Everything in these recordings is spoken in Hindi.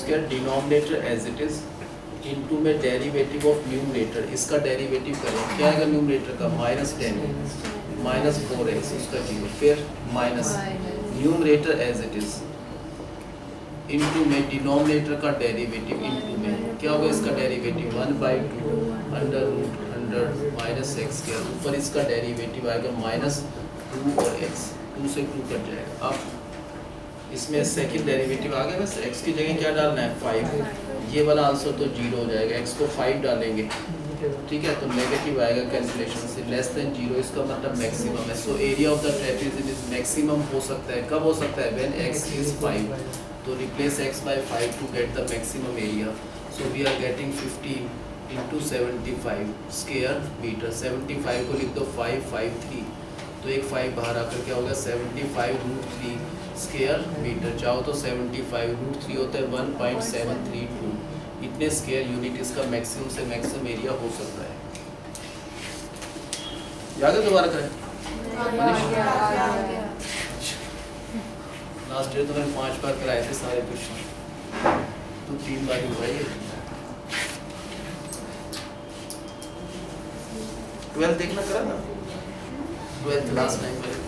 Square denominator as it is into में डेरिवेटिव ऑफ न्यूमरेटर, इसका डेरिवेटिव करें, क्या आएगा न्यूमरेटर का -10 माइनस 4x उसका 0, फिर minus numerator as it is into में डिनोमिनेटर का डेरिवेटिव इनटू में क्या होगा इसका derivative 1/2 under root 100 minus x के ऊपर इसका डेरिवेटिव आएगा -2 और x, 2 से 2 कट जाएगा। अब इसमें सेकंड डेरिवेटिव आ गया, बस x की जगह क्या डालना है 5, ये वाला आंसर तो 0 हो जाएगा, x को 5 डालेंगे, ठीक है, तो नेगेटिव आएगा कैलकुलेशन से, लेस देन 0 इसका मतलब मैक्सिमम है। So area of the trapeze is maximum हो सकता है, कब हो सकता है, व्हेन x इज 5, तो replace x by 5 to get the maximum area. So we are getting 15 into 75 square metre, 75 को लिख दो 553, तो एक 5 बाहर आकर क्या होगा 75√3 स्क्वायर मीटर, चाहो तो 75√3 होता है 1.732, इतने स्क्वायर यूनिट इसका मैक्सिमम से मैक्सिमम एरिया हो सकता है। याद है, दोबारा करें, लास्ट ईयर तो मैंने 5 बार कराए थे सारे क्वेश्चन, तो 3 बार ही हुआ ये। 12 देखना करा ना, 12 लास्ट टाइम पर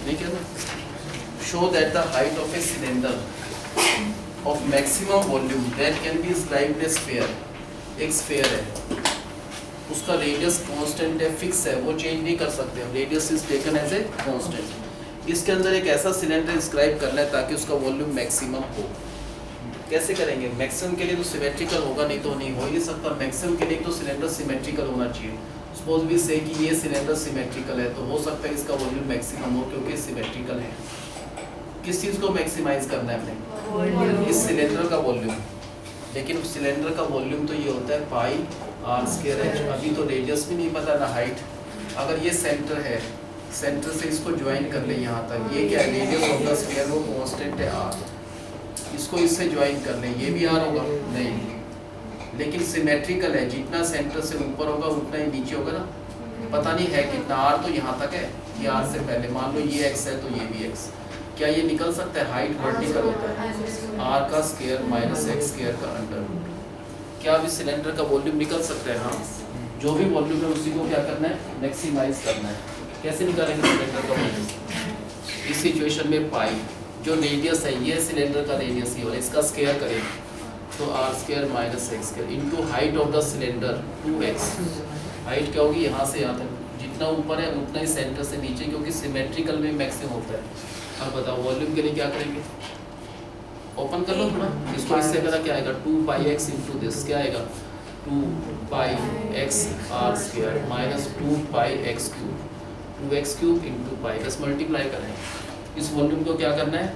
नहीं क्या ना, show that the height of a cylinder of maximum volume that can be described as sphere, एक स्फीयर है, उसका रेडियस कांस्टेंट है, फिक्स है, वो चेंज नहीं कर सकते हम, radius is taken as a constant. इसके अंदर एक ऐसा सिलेंडर डिस्क्राइब करना है ताकि उसका वॉल्यूम मैक्सिमम हो। कैसे करेंगे, मैक्सिमम के लिए तो सिमेट्रिकल होगा, नहीं तो नहीं हो ही सकता, मैक्सिमम के लिए तो सिलेंडर सिमेट्रिकल होना चाहिए। सपोज भी से कि ये सिलेंडर सिमेट्रिकल है, तो हो सकता है इसका वॉल्यूम मैक्सिमम हो क्योंकि सिमेट्रिकल है। किस चीज़ को मैक्सिमाइज करना है अपने, इस सिलेंडर का वॉल्यूम, लेकिन सिलेंडर का वॉल्यूम तो ये होता है पाई आर स्क्वायर एच, अभी तो रेडियस भी नहीं पता ना हाइट। अगर ये सेंटर है, सेंटर से इसको ज्वाइन कर ले यहाँ तक, ये क्या है रेडियस ऑफ द स्फीयर, वो कांस्टेंट है आर, इसको इससे ज्वाइन कर ले, ये भी आर होगा नहीं, लेकिन सिमेट्रिकल है, जितना सेंटर से ऊपर होगा उतना ही नीचे होगा ना, पता नहीं है कितना, आर तो यहाँ तक है, ये आर से पहले मान लो ये एक्स है तो ये भी एक्स, क्या ये निकल सकता है, हाइट वर्टिकल होता है, आर का स्क्वायर माइनस एक्स स्क्वायर का अंडर रूट, क्या अभी सिलेंडर का वॉल्यूम निकल सकता है, हाँ, जो भी वॉल्यूम है उसी को क्या करना है, मैक्सिमाइज करना है। कैसे निकालेंगे सिलेंडर का वॉल्यूम, इस सिचुएशन में पाई जो रेडियस है, ये सिलेंडर का रेडियस ही, और इसका स्क्वायर करेंगे तो R square minus x square into height of the cylinder 2x, height क्या होगी यहाँ से यहाँ तक, जितना ऊपर है उतना ही सेंटर से नीचे, क्योंकि सिमेट्रिकल में मैक्सिमम होता है। अब बताओ वॉल्यूम के लिए क्या करेंगे, ओपन कर लो थोड़ा, इसको इससे करा क्या आएगा 2πx इंटू दिस, क्या आएगा 2πx R square minus 2πx cube, 2x cube into pi, बस मल्टीप्लाई करें। इस वॉल्यूम को क्या करना है,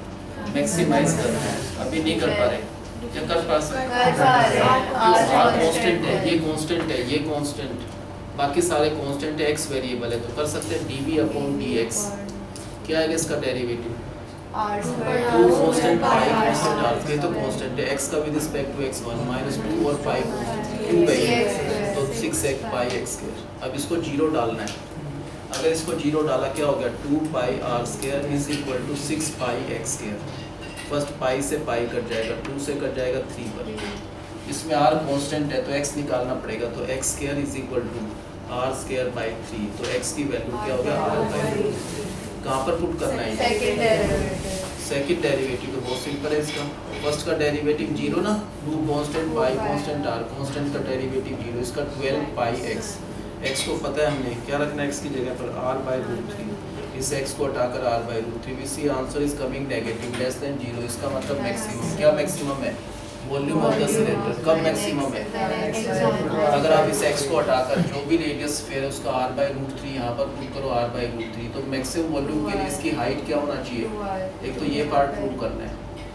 मैक्सिमाइज करना है, अभी नहीं कर पा रहे, क्या कर पा सकते, आर कांस्टेंट है, ये कांस्टेंट है, ये कांस्टेंट, बाकी सारे कांस्टेंट है, x वेरिएबल है, तो कर सकते हैं dv/dx, क्या आएगा इसका derivative, two constant pi constant r, ये तो कांस्टेंट है, x का with respect to x1 minus 2 और पाई क्यूब है तो 6x पाई x स्क्वायर। अब इसको 0 डालना है, अगर इसको 0 डाला क्या हो गया 2 r square is equal to 6 x square, first pi से पाई कट जाएगा, 2 से कट जाएगा 3 पर, इसमें r कांस्टेंट है तो x निकालना पड़ेगा, तो x square is equal to r square by 3, तो x की वैल्यू क्या हो गया r बाई 3, कहाँ पर पुट करना है, सेकंड डेरिवेटिव, तो बहुत सिंपल है इसका, फर्स्ट का डेरिवेटिव 0 ना, 2 constant pi constant r, constant का डेरिवेटिव 0, इसका 12πx, x को पता है हमने क्या रखना है, x की जगह पर r/√3, इस x को हटाकर r/√3, we see answer is coming negative less than 0, इसका मतलब मैक्सिमम, क्या मैक्सिमम है, वॉल्यूम ऑफ द सिलेंडर, कब मैक्सिमम है, अगर आप इस x को हटाकर जो भी रेडियस स्फीयर है उसका r/√3 यहाँ पर पुट करो r/√3, तो मैक्सिमम वॉल्यूम के लिए इसकी हाइट क्या होना चाहिए, एक तो ये पार्ट प्रूव करना है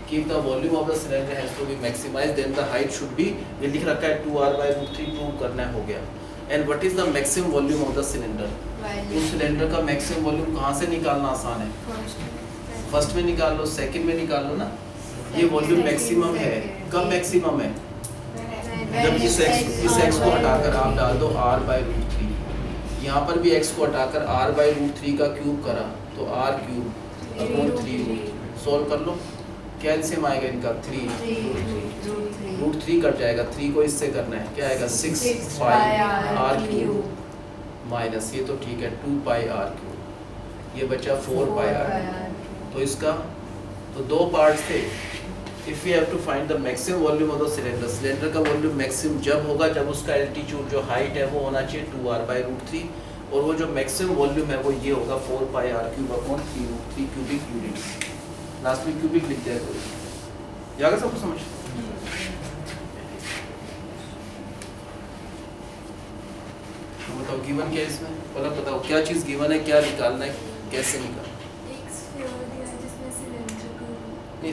कि if the volume of the cylinder has to be maximized then the height should be, ये लिख रखा है 2r/√3 प्रूव करना है, हो गया। And what is the maximum volume of the cylinder, उस सिलेंडर का मैक्सिमम वॉल्यूम कहाँ से निकालना आसान है, फर्स्ट में निकाल लो, सेकंड में निकाल लो ना, ये वॉल्यूम मैक्सिमम है, कब मैक्सिमम है, जब इस x को हटाकर आप डाल दो r/√3, यहाँ पर भी x को हटाकर r/√3 का क्यूब करा तो r³ अपॉन 3 रूट, सॉल्व कर लो, क्या एलसीएम आएगा इनका 3, रूट 3 कट जाएगा, 3 को इससे करना है, क्या आएगा 6 पाई आर क्यूब माइनस, ये तो ठीक है 2 पाई आर क्यूब, ये बचा 4 पाई आर। तो इसका तो दो पार्ट्स थे। If we have to find the maximum volume of the cylinder, cylinder का वॉल्यूम मैक्सिमम जब होगा जब उसका एल्टीट्यूड जो हाइट है वो होना चाहिए 2r/√3, और वो जो मैक्सिमम वॉल्यूम है वो ये होगा 4 pi r cube upon 3√3 cubic unit. Last में क्यूबिक लिखते हैं, तो जाएगा सबको समझ। तो बताओ गिवन क्या है इसमें, पहले बताओ क्या चीज़ गिवन है, क्या निकालना है, कैसे निकालना है।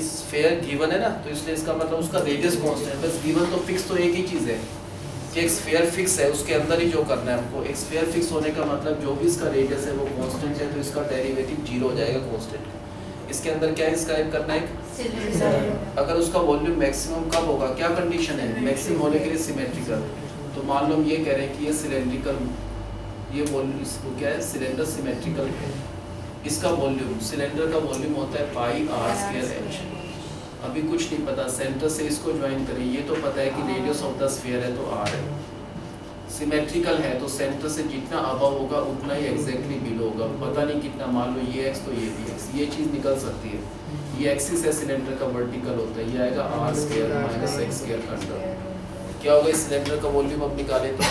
स्फीयर गिवन है ना, तो इसलिए इसका मतलब उसका रेडियस कांस्टेंट, बस गिवन तो फिक्स तो एक ही चीज़ है कि एक स्फीयर फिक्स है, उसके अंदर ही जो करना है हमको। एक स्फीयर फिक्स होने का मतलब जो भी इसका रेडियस है वो कांस्टेंट है, तो इसका डेरिवेटिव 0 हो जाएगा कांस्टेंट। इसके अंदर क्या डिस्क्राइब करना है, अगर उसका वॉल्यूम मैक्सिमम कब होगा, क्या कंडीशन है, मैक्सिमम होने के लिए सिमेट्रिकल। तो मान लो हम ये कह रहे हैं कि ये सिलेंड्रिकल, ये वॉल्यूम इसको क्या है सिलेंडर सिमेट्रिकल है, इसका वॉल्यूम सिलेंडर का वॉल्यूम होता है पाई आर स्क्वायर एच। अभी कुछ नहीं पता, सेंटर से इसको ज्वाइन करें, ये तो पता है कि रेडियस ऑफ द स्फीयर है तो आर है। सिमेट्रिकल है तो सेंटर से जितना अबव होगा उतना ही एग्जैक्टली बिलो होगा, पता नहीं कितना, मान लो ये एक्स तो ये भी एक्स, ये चीज़ निकल सकती है। ये एक्सिस है सिलेंडर का, वर्टिकल होता है, ये आएगा r square minus x square का अंडर। क्या होगा इस सिलेंडर का वॉल्यूम अब निकाले तो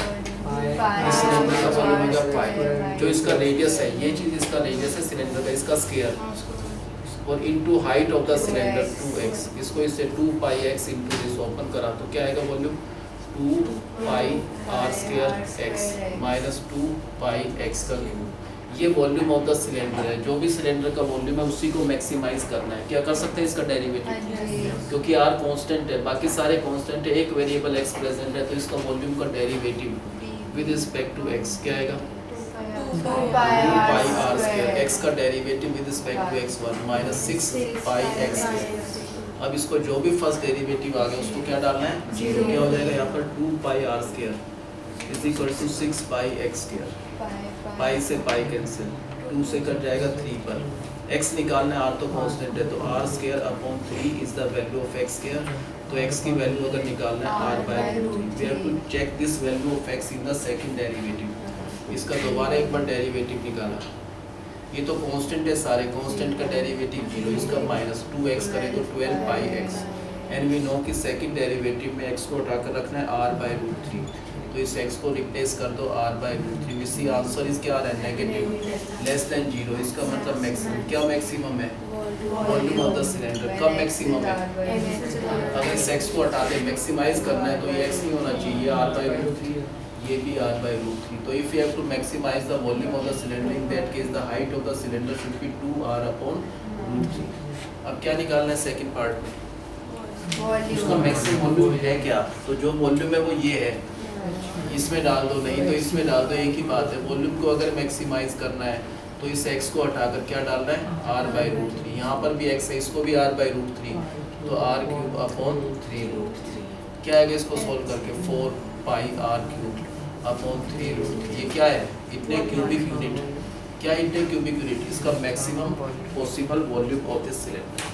सिलेंडर का वॉल्यूम होगा पाई, जो इसका रेडियस है, ये चीज़ इसका रेडियस है सिलेंडर का, इसका स्क्वायर, और into height of the cylinder 2x, इसको इससे 2 pi x into this open करा तो क्या आएगा volume 2 pi r square x minus 2 pi x का क्यूब। ये वॉल्यूम ऑफ द सिलेंडर है, जो भी सिलेंडर का वॉल्यूम है उसी को मैक्सिमाइज करना है। क्या कर सकते हैं इसका डेरिवेटिव, क्योंकि r कांस्टेंट है, बाकी सारे कांस्टेंट है, एक वेरिएबल x प्रेजेंट है, तो इसका वॉल्यूम का derivative with respect to x क्या आएगा 2 पाई आर स्क्वायर, x का derivative with respect to x1 minus 6 pi x square. अब इसको जो भी फर्स्ट डेरिवेटिव आ गया उसको क्या डालना है 0, क्या हो जाएगा यहाँ पर 2 pi r square is equal to 6 pi x स्क्वायर, पाई से पाई कैंसिल, 2 से कट जाएगा 3 पर, x निकालना है, r तो कांस्टेंट है, तो r square upon 3 is the value of x square. तो x की वैल्यू अगर निकालना है r/√3, we have to check this value of x in the second derivative. इसका दोबारा एक बार डेरिवेटिव निकाला, ये तो कांस्टेंट है, सारे कांस्टेंट का डेरिवेटिव 0, इसका माइनस 2x करें तो 12 पाई x, एंड वी नो कि सेकंड डेरिवेटिव में x को उठाकर रखना है r/√3, तो इस x को रिप्लेस कर दो r/√3। We see answer is क्या आ रहा है नेगेटिव लेस देन 0, इसका मतलब मैक्सिमम, क्या मैक्सिमम है वॉल्यूम ऑफ द सिलेंडर, कब मैक्सिमम है, अगर इस x को हटा दे मैक्सिमाइज करना है तो ये x नहीं होना चाहिए, ये r/√3, ये भी r/√3। तो if you have to maximize the volume of the cylinder in that case the height of the cylinder should be 2r/√3। अब क्या निकालना है सेकंड पार्ट में, उसका मैक्सिमम वॉल्यूम है क्या, तो जो वॉल्यूम है वो ये है, इसमें डाल दो, नहीं तो इसमें डाल दो, एक ही बात है। वॉल्यूम को अगर मैक्सिमाइज करना है तो इस x को हटाकर क्या डालना है r/√3, यहाँ पर भी x है, इसको भी r/√3, तो r³ अपॉन 3√3। क्या आएगा इसको सोल्व करके 4 पाई r³ अपॉन 3√3, ये क्या है इतने क्यूबिक यूनिट, क्या इतने क्यूबिक यूनिट, इसका maximum possible volume of this cylinder.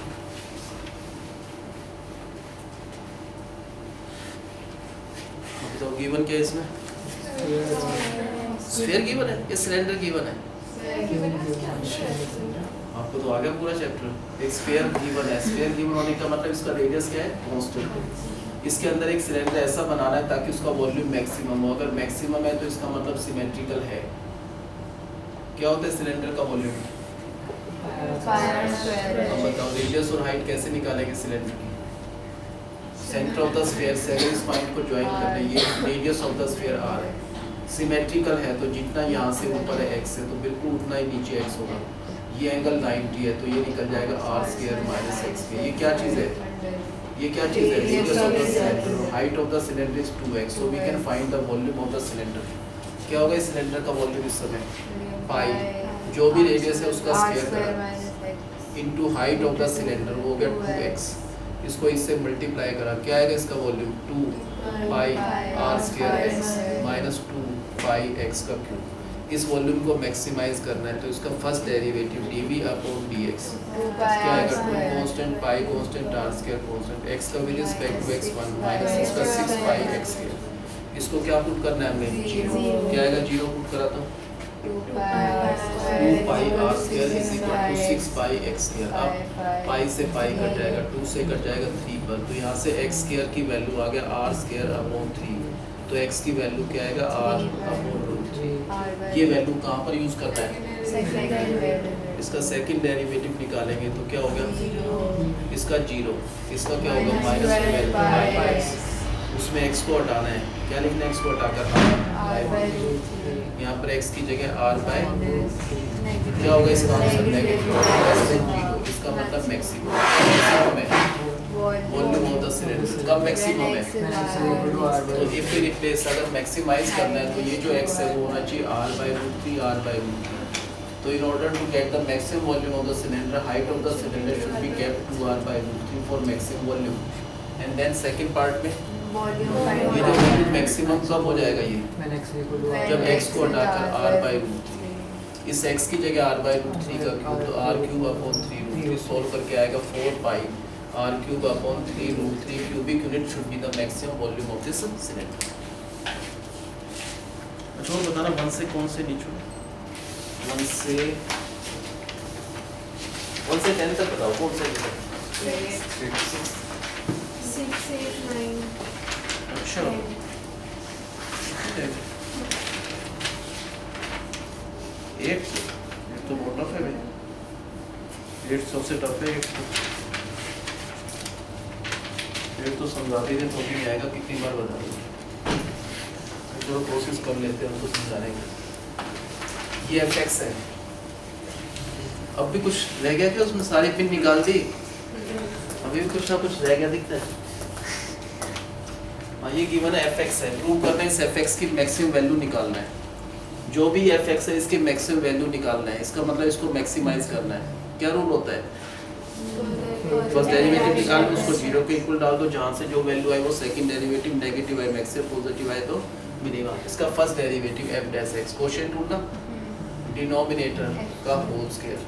तो गिवन क्या है इसमें, स्फीयर गिवन है, ये सिलेंडर गिवन है, आपको तो आ गया पूरा चैप्टर। एक स्फीयर गिवन है, स्फीयर गिवन होने का मतलब इसका रेडियस क्या है कांस्टेंट। इसके अंदर एक सिलेंडर ऐसा बनाना है ताकि उसका वॉल्यूम मैक्सिमम हो, अगर मैक्सिमम है तो इसका मतलब सिमेट्रिकल है। क्या होता है सिलेंडर का वॉल्यूम, अब बताओ रेडियस और हाइट कैसे निकालेंगे सिलेंडर की, सेंटर ऑफ द स्फीयर से अगर इस पॉइंट को ज्वाइन करना है, ये radius of the sphere r है, सिमेट्रिकल है तो जितना यहाँ से ऊपर है x है तो बिल्कुल उतना ही नीचे x होगा, ये एंगल 90 है तो ये निकल जाएगा r² माइनस x²। ये क्या चीज़ है, ये क्या चीज़ है, radius of the cylinder, height of the cylinder is 2x, so we can find the volume of the cylinder. क्या होगा इस सिलेंडर का वॉल्यूम इस समय पाई, जो भी रेडियस है उसका स्क्वायर करा into height of the cylinder, वो हो गया 2x, इसको इससे मल्टीप्लाई करा, क्या आएगा इसका volume 2 pi r² x minus 2 pi x का क्यूब। इस वॉल्यूम को मैक्सिमाइज करना है तो इसका first derivative dv upon dx क्या आएगा, 2 constant pi constant r square constant x का with respect to x1 minus इसका 6 पाई x स्क्वायर। इसको क्या पुट करना है हमें, 0 क्या आएगा, 0 पुट करा तो 2 pi r square is equal to 6 pi x square. अब पाई से पाई कट जाएगा, 2 से कट जाएगा 3 पर, तो यहाँ से x स्क्वायर की वैल्यू आ गया r स्क्वायर अपॉन 3, तो x की वैल्यू क्या आएगा r अपॉन रूट 3। ये वैल्यू कहाँ पर यूज करना है, इसका सेकंड डेरिवेटिव निकालेंगे तो क्या होगा, इसका 0, इसका क्या होगा माइनस, उसमें x को हटाना है, क्या लिखना है, x को हटाकर यहाँ पर x की जगह r बाय क्या होगा, इसका आंसर नेगेटिव, इसका मतलब मैक्सिमम है वॉल्यूम ऑफ द सिलेंडर, कब मैक्सिमम है, तो इफ वी रिप्लेस अगर मैक्सिमाइज करना है तो ये जो x है वो होना चाहिए r by root 3 r by root 3। तो in order to get the maximum volume of the cylinder height of the cylinder should be kept 2r by root 3 for maximum volume. And then second part में ये जो वॉल्यूम मैक्सिमम कब हो जाएगा, ये जब x को हटाकर r बाय रूट 3, इस x की जगह r बाय रूट 3 का क्यूब, तो r cube upon 3 root 3 solve करके आएगा 4 pi r cube upon 3 root 3 cubic unit should be the maximum volume of this cylinder. अच्छा और बताना 1 से कौन से नीचे, 1 से 10 तक बताओ कौन से नीचे, 6 8 9। अच्छा 8 तो बहुत टफ है भाई, 8 सबसे टफ है, 8 तो समझाते थे तो नहीं आएगा, कितनी बार बता दो, चलो कोशिश कर लेते हैं उनको समझाने की। ये fx है, अब भी कुछ रह गया क्या उसमें, सारी पिन निकाल दी, अभी भी कुछ ना कुछ रह गया दिखता है। हाँ ये गिवन है fx है, प्रूव करना है इस fx की मैक्सिमम वैल्यू निकालना है, जो भी fx है इसकी मैक्सिमम वैल्यू निकालना है, इसका मतलब इसको मैक्सिमाइज करना है। क्या रूल होता है, फर्स्ट डेरिवेटिव निकाल के उसको 0 के इक्वल डाल दो, जहाँ से जो वैल्यू आए वो सेकंड डेरिवेटिव नेगेटिव है, मैक्सिमम पॉजिटिव आए तो मिनिमम। इसका first derivative f dash x, quotient rule ना, डिनोमिनेटर का whole square,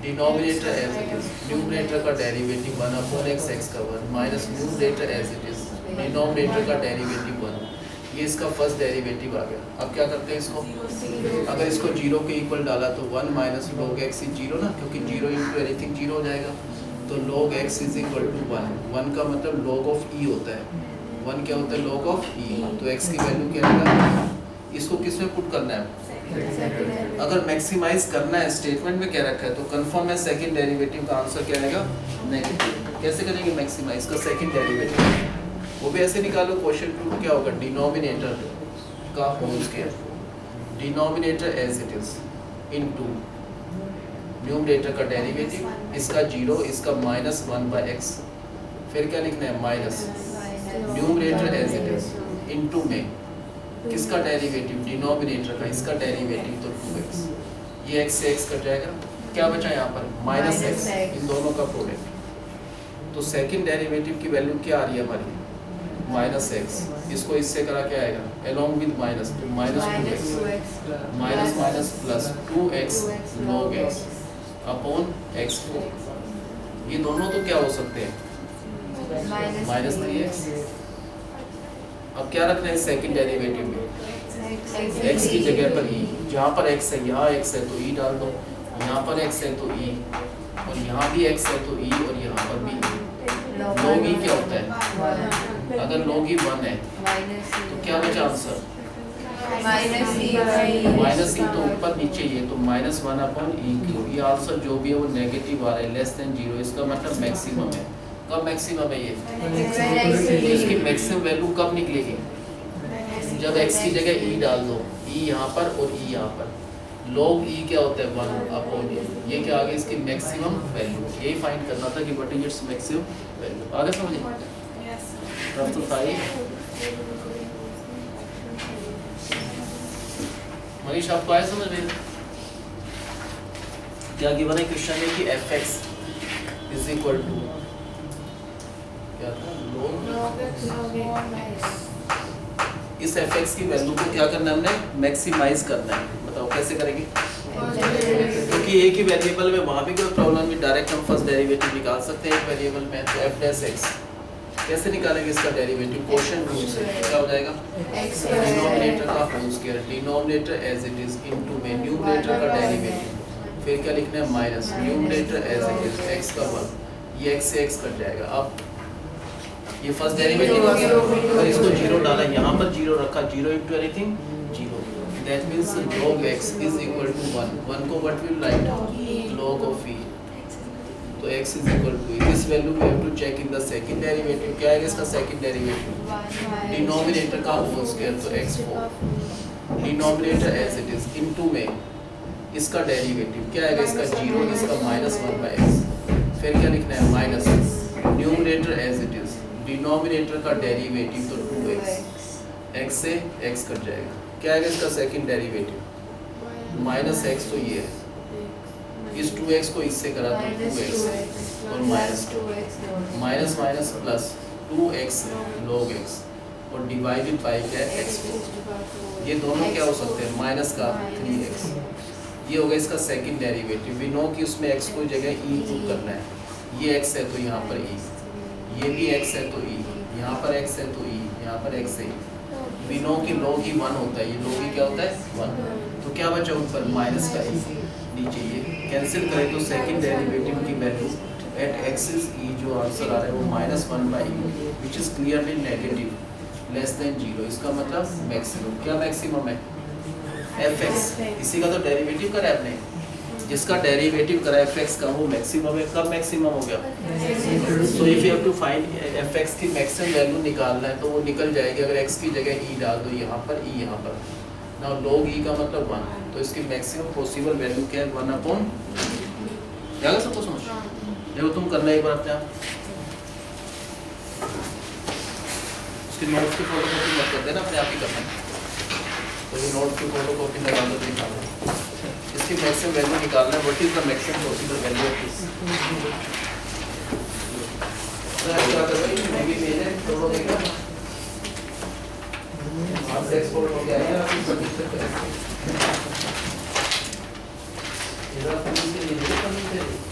denominator as it is, numerator का डेरिवेटिव 1 अपॉन x x का 1 minus numerator as it is, denominator का डेरिवेटिव 1, ये इसका फर्स्ट डेरिवेटिव आ गया। अब क्या करते हैं इसको, अगर इसको 0 के इक्वल डाला तो 1 माइनस log x इज 0 ना, क्योंकि 0 इंटू एनीथिंग 0 हो जाएगा, तो log x is equal to 1, 1 का मतलब log ऑफ e होता है, 1 क्या होता है log ऑफ e, तो x की वैल्यू क्या आएगा, इसको किस में पुट करना है, अगर मैक्सिमाइज करना है, स्टेटमेंट में क्या रखा है तो कंफर्म है सेकंड डेरिवेटिव का आंसर क्या आएगा नेगेटिव। कैसे करेंगे मैक्सिमाइज का सेकंड डेरिवेटिव, वो भी ऐसे निकालो, क्वेश्चन रूल क्या होगा, डिनोमिनेटर का whole square, denominator as it is into numerator का डेरिवेटिव, इसका 0 इसका माइनस 1 बाय x, फिर क्या लिखना है minus numerator as it is into में किसका डेरिवेटिव, डिनोमिनेटर का, इसका डेरिवेटिव तो 2x, ये x से x कट जाएगा, क्या बचा यहाँ पर माइनस x, इन दोनों का प्रोडक्ट, तो सेकंड डेरिवेटिव की वैल्यू क्या आ रही है हमारी माइनस x, इसको इससे करा क्या आएगा अलोंग विद माइनस, तो minus 2x minus minus plus 2x log x upon x, ये दोनों तो क्या हो सकते हैं माइनस 3x। अब क्या रखना है सेकंड डेरिवेटिव में, x की जगह पर e, जहाँ पर x है यहाँ x है तो e डाल दो, यहाँ पर x है तो e, और यहाँ भी x है तो e, और यहाँ पर भी e। log e क्या होता है, अगर log e 1 है तो क्या बचा आंसर माइनस e, तो ऊपर नीचे ये तो माइनस 1 अपॉन e क्यूब, ये आंसर जो भी है वो नेगेटिव आ रहा है, लेस देन 0, इसका मतलब मैक्सिमम है। कब मैक्सिमम है ये, तो इसकी मैक्सिमम वैल्यू कब निकलेगी, जब x की जगह e डाल दो, e यहाँ पर और e यहाँ पर, log e क्या होता है 1 अपॉन e, ये क्या आगे इसकी मैक्सिमम वैल्यू, यही फाइंड करना था कि what is its maximum value. आगे समझिए रफ तो था ही। मनीष आपको आया समझ में, क्या गिवन है क्वेश्चन में कि fx इज इक्वल टू क्या था log, इस fx की वैल्यू को क्या करना है हमने मैक्सिमाइज करना है, कैसे करेंगे? क्योंकि एक ही वेरिएबल में वहाँ भी कोई प्रॉब्लम नहीं, डायरेक्ट हम फर्स्ट डेरिवेटिव निकाल सकते हैं एक वेरिएबल में। तो एफ डैश एक्स कैसे निकालेंगे इसका डेरिवेटिव? क्वोशिएंट रूल से क्या हो जाएगा? डिनोमिनेटर का whole square, denominator as it is into में न्यूमरेटर का डेरिवेटिव, फिर क्या लिखना है? Minus numerator as it is x का 1, ये एक्स से एक्स कट जाएगा। अब ये फर्स्ट डेरिवेटिव आ गया, अगर इसको जीरो डाला, यहाँ पर जीरो रखा, zero into anything zero, that means log x is equal to 1, 1 को what will write? log of e, तो x is equal to this value we have to check in the second derivative. क्या है इसका सेकंड डेरिवेटिव? डिनोमिनेटर का होल स्क्वायर, तो x4 denominator as it is into में इसका डेरिवेटिव क्या है इसका? जीरो, इसका माइनस 1/x, फिर क्या लिखना है? Minus numerator as it is, denominator का डेरिवेटिव तो 2x, x से x कट जाएगा। क्या है इसका सेकंड डेरिवेटिव? माइनस x, तो ये है, इस 2x को इससे करा तो 2x और minus minus plus 2x log x और डिवाइडेड बाय क्या है? x4। ये दोनों क्या हो सकते हैं? माइनस का 3x। ये होगा इसका सेकंड डेरिवेटिव। वी नो कि उसमें x को जगह e पुट करना है, ये x है तो यहाँ पर e, ये भी x है तो e, यहाँ पर x है तो e, यहाँ पर x है e। वी नो कि log ही 1 होता है, ये log ही क्या होता है? 1। तो क्या बचा ऊपर? माइनस का e, नीचे ये कैंसिल करें तो सेकंड डेरिवेटिव की वैल्यू एट एक्सिस e जो आंसर आ रहा है वो -1/e, which is clearly negative less than 0। इसका मतलब मैक्सिमम, क्या मैक्सिमम है? fx, इसी का तो डेरिवेटिव करा है आपने, जिसका डेरिवेटिव करा fx का वो मैक्सिमम है। कब मैक्सिमम हो गया? So if you have to find fx की मैक्सिमम वैल्यू निकालना है तो वो निकल जाएगी अगर x की जगह e डाल दो, यहाँ पर e, यहाँ पर नाउ log e का मतलब 1, तो इसकी मैक्सिमम पॉसिबल वैल्यू क्या है? 1/, क्या सबको समझ? देखो तुम करना एक बार अपने आप, उसके नोट्स की फोटोकॉपी मत कर देना, अपने आप ही करना। तो ये नोट्स की फोटोकॉपी लगा दो, निकालना, इसकी मैक्सिमम वैल्यू निकालना है। What is the maximum possible value of this? क्या कर रहे हैं? मैं भी मेरे फोटो देखना, आप एक्सपोर्ट हो गया है, आप इस रजिस्टर करेंगे, इधर फंडिंग से नहीं है, फंडिंग से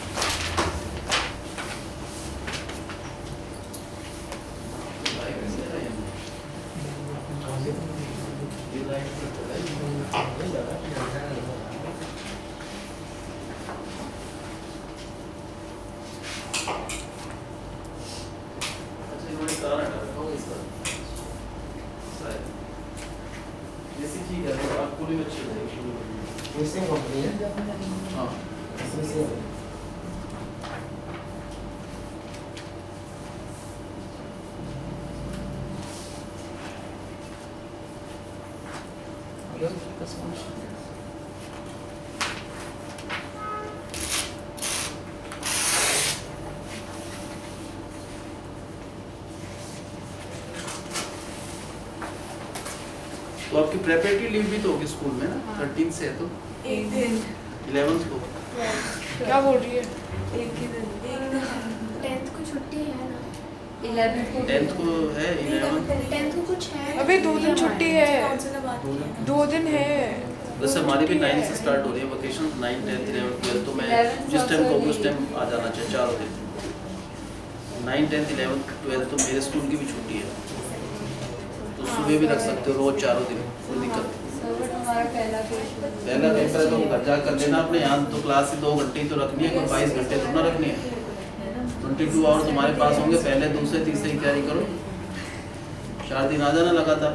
तो आपकी प्रेपरेटरी लीव भी तो होगी स्कूल में ना, 13 से है तो एक दिन 11th को क्या बोल रही है? एक ही दिन 10th को छुट्टी है ना, 10th को है, 10th को कुछ है अबे 2 दिन छुट्टी है, 2 दिन है। वैसे हमारी भी 9 से स्टार्ट हो रही है वेकेशन, 9, 10, 11, 12, तो मैं जिस टाइम को उस टाइम आ जाना चाहिए, 4 दिन 9, 10, 11, 12 तो मेरे स्कूल की भी छुट्टी है, तो सुबह भी रख सकते हो रोज 4 दिन, कोई दिक्कत नहीं। पहला पेपर है तो घर जा कर लेना अपने, यहाँ तो क्लास ही 2 घंटे ही तो रखनी है, कोई 22 घंटे तो ना रखनी है। 22 आवर तुम्हारे पास होंगे, पहले दूसरे तीसरे की तैयारी करो, 4 दिन आ जाना लगातार।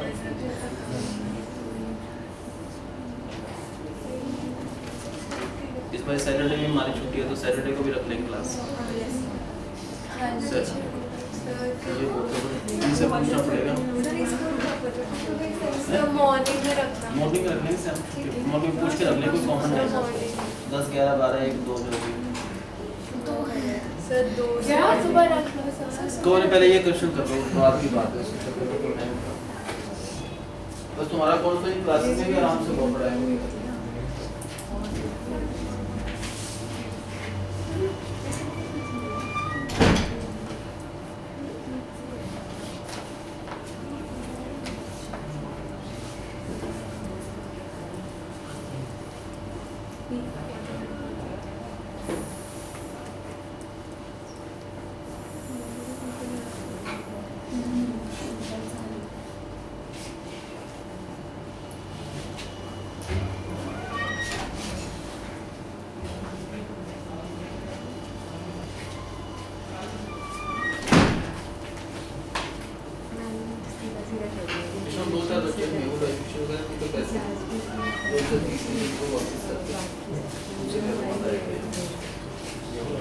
इस बार सैटरडे में हमारी छुट्टी है तो सैटरडे को भी रख लेंगे क्लास। इनसे पूछना पड़ेगा, मॉर्निंग में रखना, मॉर्निंग रख लेंगे सर, मॉर्निंग पूछ के रख लेंगे, कोई कॉमन है 10, 11, 12, 1, 2 जो भी सर 2 सुबह रख लो सर। कौन पहले ये क्वेश्चन कर लो, बाद की बात है। बस तुम्हारा कौन सा क्लासेस में भी आराम से बहुत पढ़ाएंगे।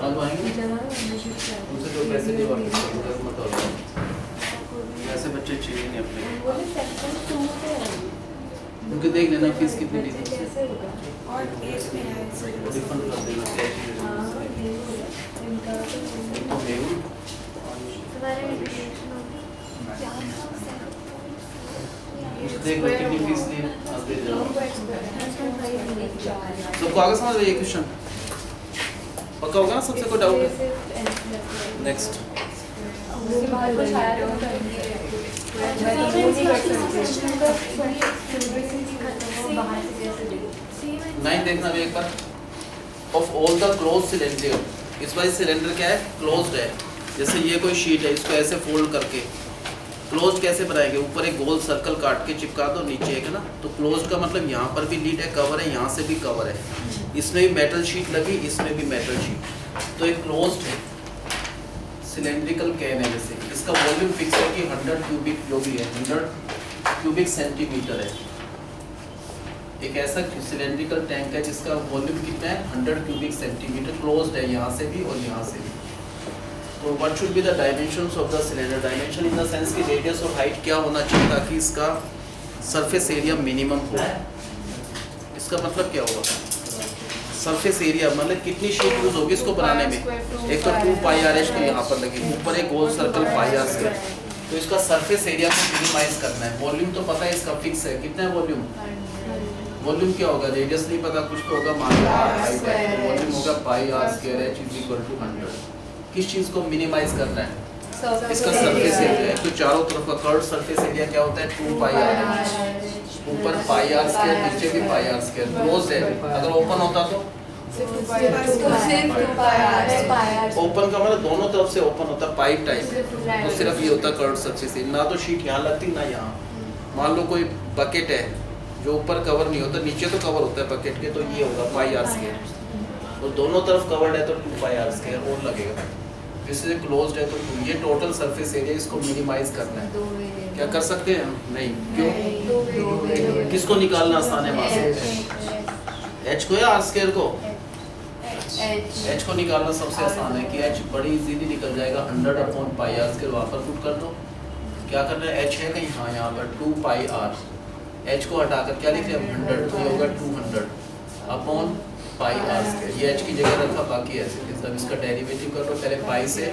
अब आएंगे उनसे जो पैसे दिए वापस मत हो ऐसे बच्चे चाहिए नहीं अपने उनके देख लेना फीस कितनी दी और एज में है रिफंड कर देना कैश देख लो कितनी फीस ली आप दे जाओ सबको आगे समझ रही है क्वेश्चन पक्का होगा ना सबसे कोई डाउट है नेक्स्ट नाइन देखना अभी एक बार of all the close cylinder इस बार सिलेंडर क्या है क्लोज्ड है जैसे ये कोई शीट है इसको ऐसे फोल्ड करके क्लोज कैसे बनाएंगे ऊपर एक गोल सर्कल काट के चिपका दो नीचे एक है ना तो क्लोज का मतलब यहाँ पर भी लीड है कवर है यहाँ से भी कवर है इसमें भी मेटल शीट लगी इसमें भी मेटल शीट तो एक क्लोज्ड है सिलेंड्रिकल कैन है जैसे इसका वॉल्यूम फिक्स है कि 100 क्यूबिक जो भी है 100 क्यूबिक सेंटीमीटर है एक ऐसा सिलेंड्रिकल टैंक है जिसका वॉल्यूम कितना है 100 क्यूबिक सेंटीमीटर क्लोज्ड है यहाँ से भी और यहाँ से भी तो what should be the dimensions of the cylinder dimension in the sense की रेडियस और हाइट क्या होना चाहिए ताकि इसका सरफेस एरिया मिनिमम हो इसका मतलब क्या होगा सरफेस एरिया मतलब कितनी शीट यूज होगी इसको बनाने में एक तो 2 पाई आर एच तो यहाँ पर लगी ऊपर एक गोल सर्कल पाई आर स्क्वायर तो इसका सरफेस एरिया को मिनिमाइज करना है वॉल्यूम तो पता है इसका फिक्स है कितना है वॉल्यूम क्या होगा रेडियस नहीं पता कुछ तो होगा मान लो हाइट है वॉल्यूम होगा pi r square h is equal to 100 किस चीज को मिनिमाइज करना है इसका सरफेस एरिया तो चारों तरफ का कर्व सरफेस एरिया क्या होता है 2 पाई आर ऊपर पाई आर स्क्वायर नीचे भी पाई आर स्क्वायर क्लोज है अगर ओपन होता तो ओपन का मतलब दोनों तरफ से ओपन होता है पाइप टाइप तो सिर्फ ये होता है कर्व सरफेस एरिया ना तो शीट यहाँ लगती ना यहाँ मान लो कोई बकेट है जो ऊपर कवर नहीं होता नीचे तो कवर होता है बकेट के तो ये होगा पाई आर स्क्वायर और दोनों तरफ कवर्ड है तो 2 पाई आर स्क्वायर और लगेगा इससे क्लोज्ड है तो ये टोटल सरफेस एरिया इसको मिनिमाइज करना है क्या कर सकते हैं हम नहीं क्यों किसको निकालना आसान है वहां से एच को या आर स्क्वायर को एच को निकालना सबसे आसान है कि एच बड़ी इजीली निकल जाएगा 100 अपॉन पाई आर स्क्वायर वहां पर पुट कर दो क्या करना है एच है कहीं हाँ यहाँ पर 2 पाई आर एच को हटाकर क्या लिख रहे हैं 100 तो ये होगा 200 अपॉन पाई आर स्क्वायर ये एच की जगह रखा बाकी ऐसे अब इसका डेरिवेटिव कर लो पहले पाई से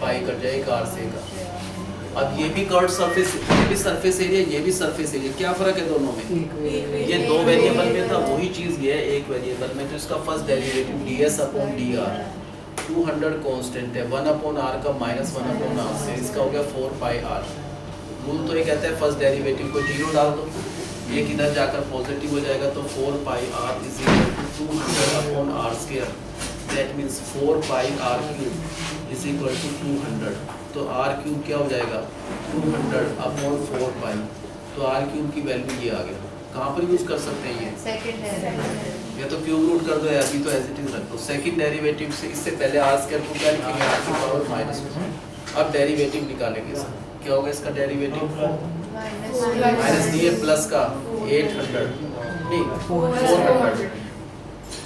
पाई कट जाएगा आर से का अब ये भी कर्व सरफेस ये भी सरफेस एरिया ये भी सरफेस एरिया क्या फर्क है दोनों में ये 2 वेरिएबल में था वही चीज ये है एक वेरिएबल में तो इसका first derivative ds upon dr 200 constant है 1 अपॉन r का -1 अपॉन r से इसका हो गया 4 पाई r रूल तो ये कहता है फर्स्ट डेरिवेटिव को 0 डाल दो ये किधर जाकर पॉजिटिव हो जाएगा तो 4 pi r is equal to 200 upon r square that means 4 pi r cube is equal to 200 तो r क्यूब क्या हो जाएगा 200 अपॉन 4 पाई तो r क्यूब की वैल्यू ये आ गया कहाँ पर यूज कर सकते हैं ये या तो क्यूब रूट कर दो या अभी तो एज इट इज रख दो सेकंड डेरिवेटिव से इससे पहले r स्क्वायर को क्या लिखेंगे r की पावर -1 अब डेरिवेटिव निकालेंगे इसका क्या होगा इसका डेरिवेटिव माइनस दिए प्लस का 800 नहीं 400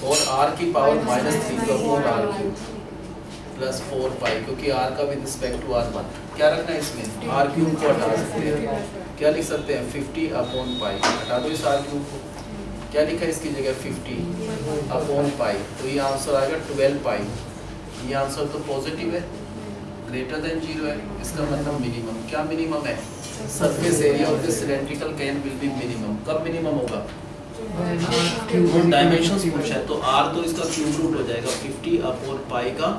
और r की पावर -3 का 4r क्यूब प्लस 4 पाई क्योंकि r का विद रिस्पेक्ट टू r1 क्या रखना है इसमें r क्यूब को हटा सकते हैं क्या लिख सकते हैं 50 अपॉन पाई हटा दो इस r क्यूब को क्या लिखा है इसकी जगह 50 अपॉन पाई तो ये आंसर आएगा 12 पाई ये आंसर तो पॉजिटिव है ग्रेटर देन 0 है इसका मतलब मिनिमम क्या मिनिमम है surface area of this cylindrical can will be minimum कब मिनिमम होगा डायमेंशंस पूछा है तो r तो इसका क्यूब रूट हो जाएगा 50 अपॉन पाई का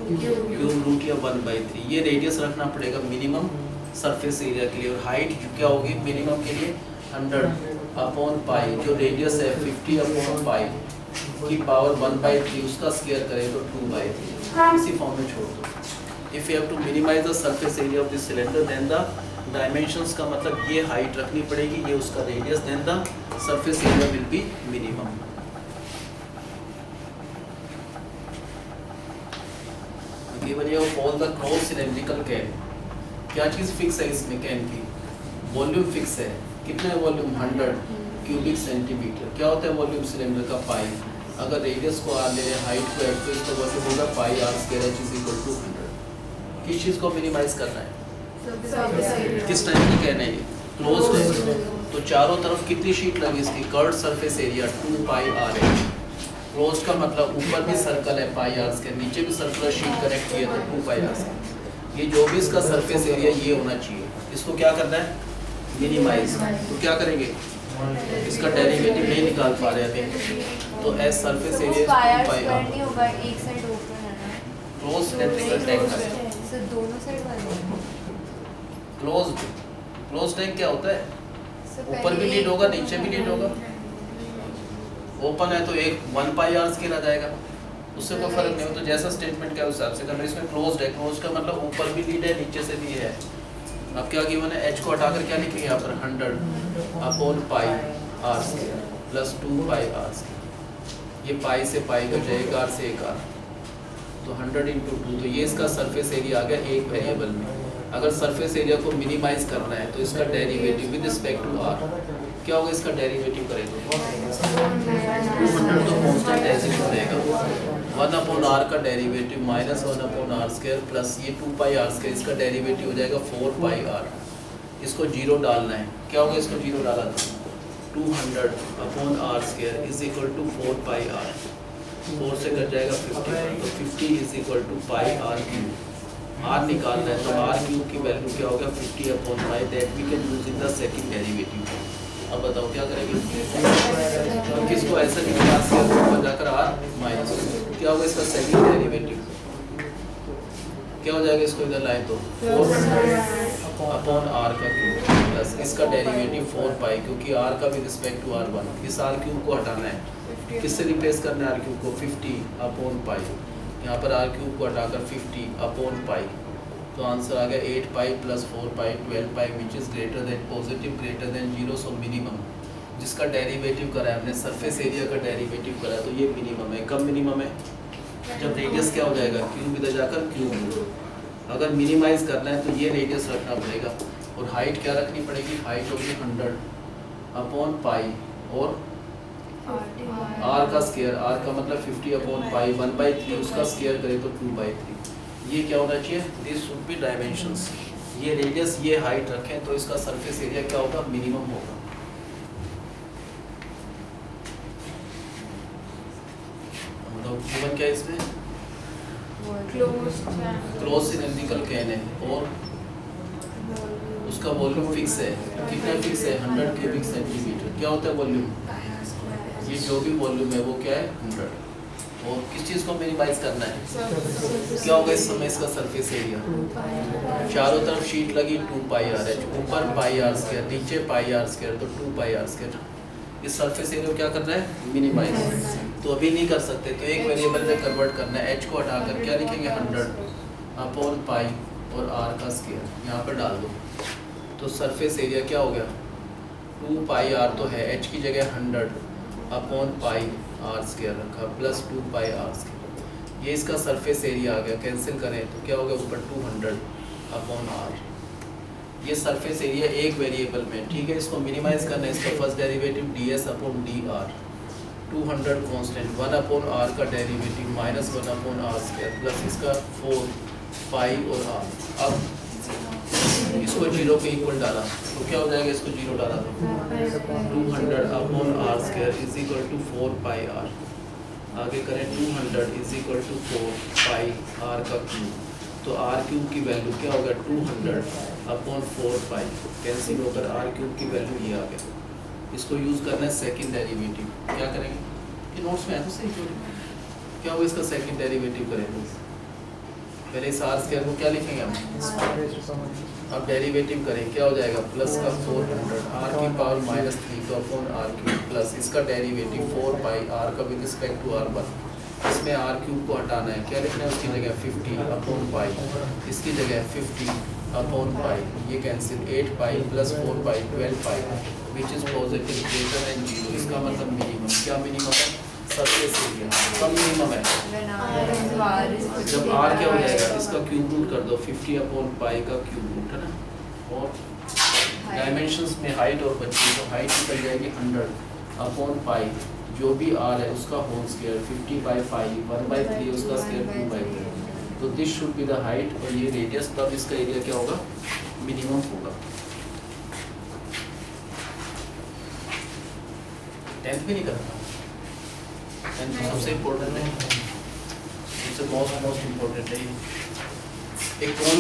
क्यूब रूट या 1/3 ये रेडियस रखना पड़ेगा मिनिमम सरफेस एरिया के लिए और हाइट क्या होगी मिनिमम के लिए 100 अपॉन पाई जो रेडियस है 50 अपॉन पाई की पावर 1/3 उसका स्क्वायर करें तो 2/3 इसी फॉर्म में छोड़ दो if you have to minimize the surface area of this cylinder then the dimensions का मतलब ये हाइट रखनी पड़ेगी ये उसका radius then the surface area will be minimum given you all the close cylindrical can क्या चीज फिक्स है इसमें कैन की वॉल्यूम फिक्स है कितना है वॉल्यूम 100 क्यूबिक सेंटीमीटर। क्या होता है वॉल्यूम सिलेंडर का? पाई। अगर रेडियस को आर ले लें, हाइट को एच, तो इसका वॉल्यूम होगा pi r square h is equal to 100। किस चीज़ को मिनिमाइज करना है? किस टाइप की कहना है ये? क्लोज्ड है। तो चारों तरफ कितनी शीट लगी इसकी? Curved surface area 2 pi R H. Closed का मतलब ऊपर भी सर्कल है पाई आर स्क्वायर, नीचे भी सर्कुलर शीट कनेक्ट किया तो 2 पाई आर स्क्वायर। ये जो भी इसका सरफेस एरिया ये होना चाहिए, इसको क्या करना है? मिनिमाइज। तो क्या करेंगे? इसका डेरिवेटिव नहीं निकाल पा रहे अभी, तो as surface area 2 pi r नहीं होगा, एक साइड ओपन है ना, क्लोज्ड टैंक है। सर दोनों साइड वाले क्लोज्ड टैंक क्या होता है? सर ऊपर भी लीड होगा, नीचे भी लीड होगा। ओपन है तो एक 1 पाई आर स्क्वायर आ जाएगा, उससे कोई फर्क नहीं हो। तो जैसा स्टेटमेंट क्या उस हिसाब से करना है। इसमें क्लोज्ड है, क्लोज्ड का मतलब ऊपर भी लीड है, नीचे से भी है। अब क्या गिवन है? एच को हटाकर क्या लिखेंगे यहाँ पर? 100 upon pi r square plus 2 pi r square. ये पाई से पाई का जाए, एक आर से एक आर, तो 100 इंटू 2। तो ये इसका सरफेस एरिया आ गया एक वेरिएबल में। अगर सरफेस एरिया को मिनिमाइज करना है तो इसका derivative with respect to r क्या होगा? इसका डेरिवेटिव करें तो 200 तो कांस्टेंट ऐसे ही रहेगा। 1 अपॉन आर का derivative minus 1 upon r square plus ये 2 पाई आर स्क्वायर, इसका डेरिवेटिव हो जाएगा 4 पाई आर। इसको जीरो डालना है। क्या होगा? इसको जीरो डाला तो 200 upon r square is equal to 4 pi r. 4 से कट जाएगा 50, तो 50 is equal to pi r cube. R निकालना है तो आर क्यूब की वैल्यू क्या होगा? 50 upon pi, that we can use in the second derivative. अब बताओ क्या करेंगे? तो किसको ऐसा निकाल से ऊपर जाकर आर माइनस क्या होगा? इसका सेकंड डेरिवेटिव क्या हो जाएगा? इसको इधर लाए तो 4 अपॉन आर का क्यूब प्लस इसका डेरिवेटिव 4 पाई, क्योंकि आर का भी रिस्पेक्ट टू आर 1। इस आर क्यूब को हटाना है, किससे रिप्लेस करना है आर क्यूब को? 50 अपॉन पाई। यहाँ पर आर क्यूब को हटाकर 50 अपॉन पाई, तो आंसर आ गया 8 pi plus 4 pi 12 pi which is greater than positive greater than 0। So minimum जिसका डेरिवेटिव करा है हमने, सरफेस एरिया का डेरिवेटिव करा है, तो ये मिनिमम है। कब मिनिमम है? जब रेडियस क्या हो जाएगा? क्यूब इधर जाकर क्यूब। अगर मिनिमाइज करना है तो ये रेडियस रखना पड़ेगा, और हाइट क्या रखनी पड़ेगी? हाइट होगी 100 अपॉन पाई और आर का स्क्वायर। आर का मतलब 50 अपॉन पाई, 1/3 उसका स्क्वायर करें तो 2/3। ये क्या होना चाहिए? This should be dimensions. ये रेडियस ये हाइट रखें तो इसका सरफेस एरिया क्या होगा? मिनिमम होगा। मतलब गिवन क्या है इसमें? क्लोज सिलेंड्रिकल कैन है और उसका वॉल्यूम फिक्स है। कितना फिक्स है? 100 क्यूबिक सेंटीमीटर। क्या होता है वॉल्यूम? ये जो भी वॉल्यूम है वो क्या है? 100। और किस चीज़ को मिनिमाइज करना है? क्या होगा इस समय इसका सरफेस एरिया? चारों तरफ शीट लगी 2 पाई आर एच, ऊपर पाई आर स्क्वायर, नीचे पाई आर स्क्वायर, तो 2 पाई आर स्क्वायर। इस सरफेस एरिया को क्या करना है? मिनिमाइज। तो अभी नहीं कर सकते, तो एक वेरिएबल में कन्वर्ट करना है। एच को हटाकर क्या लिखेंगे? 100 अपॉन पाई और आर का स्क्वायर यहाँ पर डाल दो, तो सरफेस एरिया क्या हो गया? 2 पाई आर तो है, एच की जगह 100 अपॉन पाई आर स्क्वायर रखा प्लस 2 पाई आर स्क्वायर। ये इसका सरफेस एरिया आ गया। कैंसिल करें तो क्या होगा? ऊपर 200 अपॉन आर। ये सरफेस एरिया एक वेरिएबल में, ठीक है। इसको मिनिमाइज करना है। इसका first derivative ds upon d r, 200 constant, 1 upon r का derivative minus 1 upon r square plus इसका 4 पाई और आर। अब इसको 0 के इक्वल डाला तो क्या हो जाएगा? इसको 0 डाला तो 200 upon r square is equal to 4 pi r. आगे करें 200 is equal to 4 pi r का क्यूब, तो आर क्यूब की वैल्यू क्या होगा? 200 अपॉन 4 पाई, कैंसिल होकर आर क्यूब की वैल्यू ये आ गया। इसको यूज़ करना है सेकंड डेरिवेटिव। क्या करेंगे? ये नोट्स में है तो सही थोड़ी। क्या होगा इसका सेकंड डेरिवेटिव करेंगे? पहले इस आर स्क्वायर को क्या लिखेंगे हम? अब डेरिवेटिव करें, क्या हो जाएगा? प्लस का 400 आर की पावर -3 तो अपॉन आर क्यूब प्लस इसका डेरिवेटिव 4 पाई आर का विद रिस्पेक्ट टू आर 1। इसमें आर क्यूब को हटाना है। क्या लिखना है उसकी जगह? 50 अपॉन पाई, इसकी जगह 50 अपॉन पाई, ये cancel 8 pi plus 4 pi 12 pi which is positive greater than 0। इसका मतलब मिनिमम। क्या मिनिमम है? Surface area. कब मिनिमम है? जब आर क्या हो जाएगा? इसका क्यूब रूट कर दो, 50 अपॉन पाई का क्यूब रूट, है ना। और डायमेंशंस में हाइट और बची तो हाइट निकल जाएगी 100 अपॉन पाई जो भी आर है उसका होल स्क्वायर 50/5 1/3 उसका स्क्वायर 2/3 तो this should be the height और ये रेडियस तब इसका एरिया क्या होगा मिनिमम होगा। 10th भी नहीं करता 10th सबसे इम्पोर्टेंट है सबसे मोस्ट इम्पोर्टेंट है एक कोण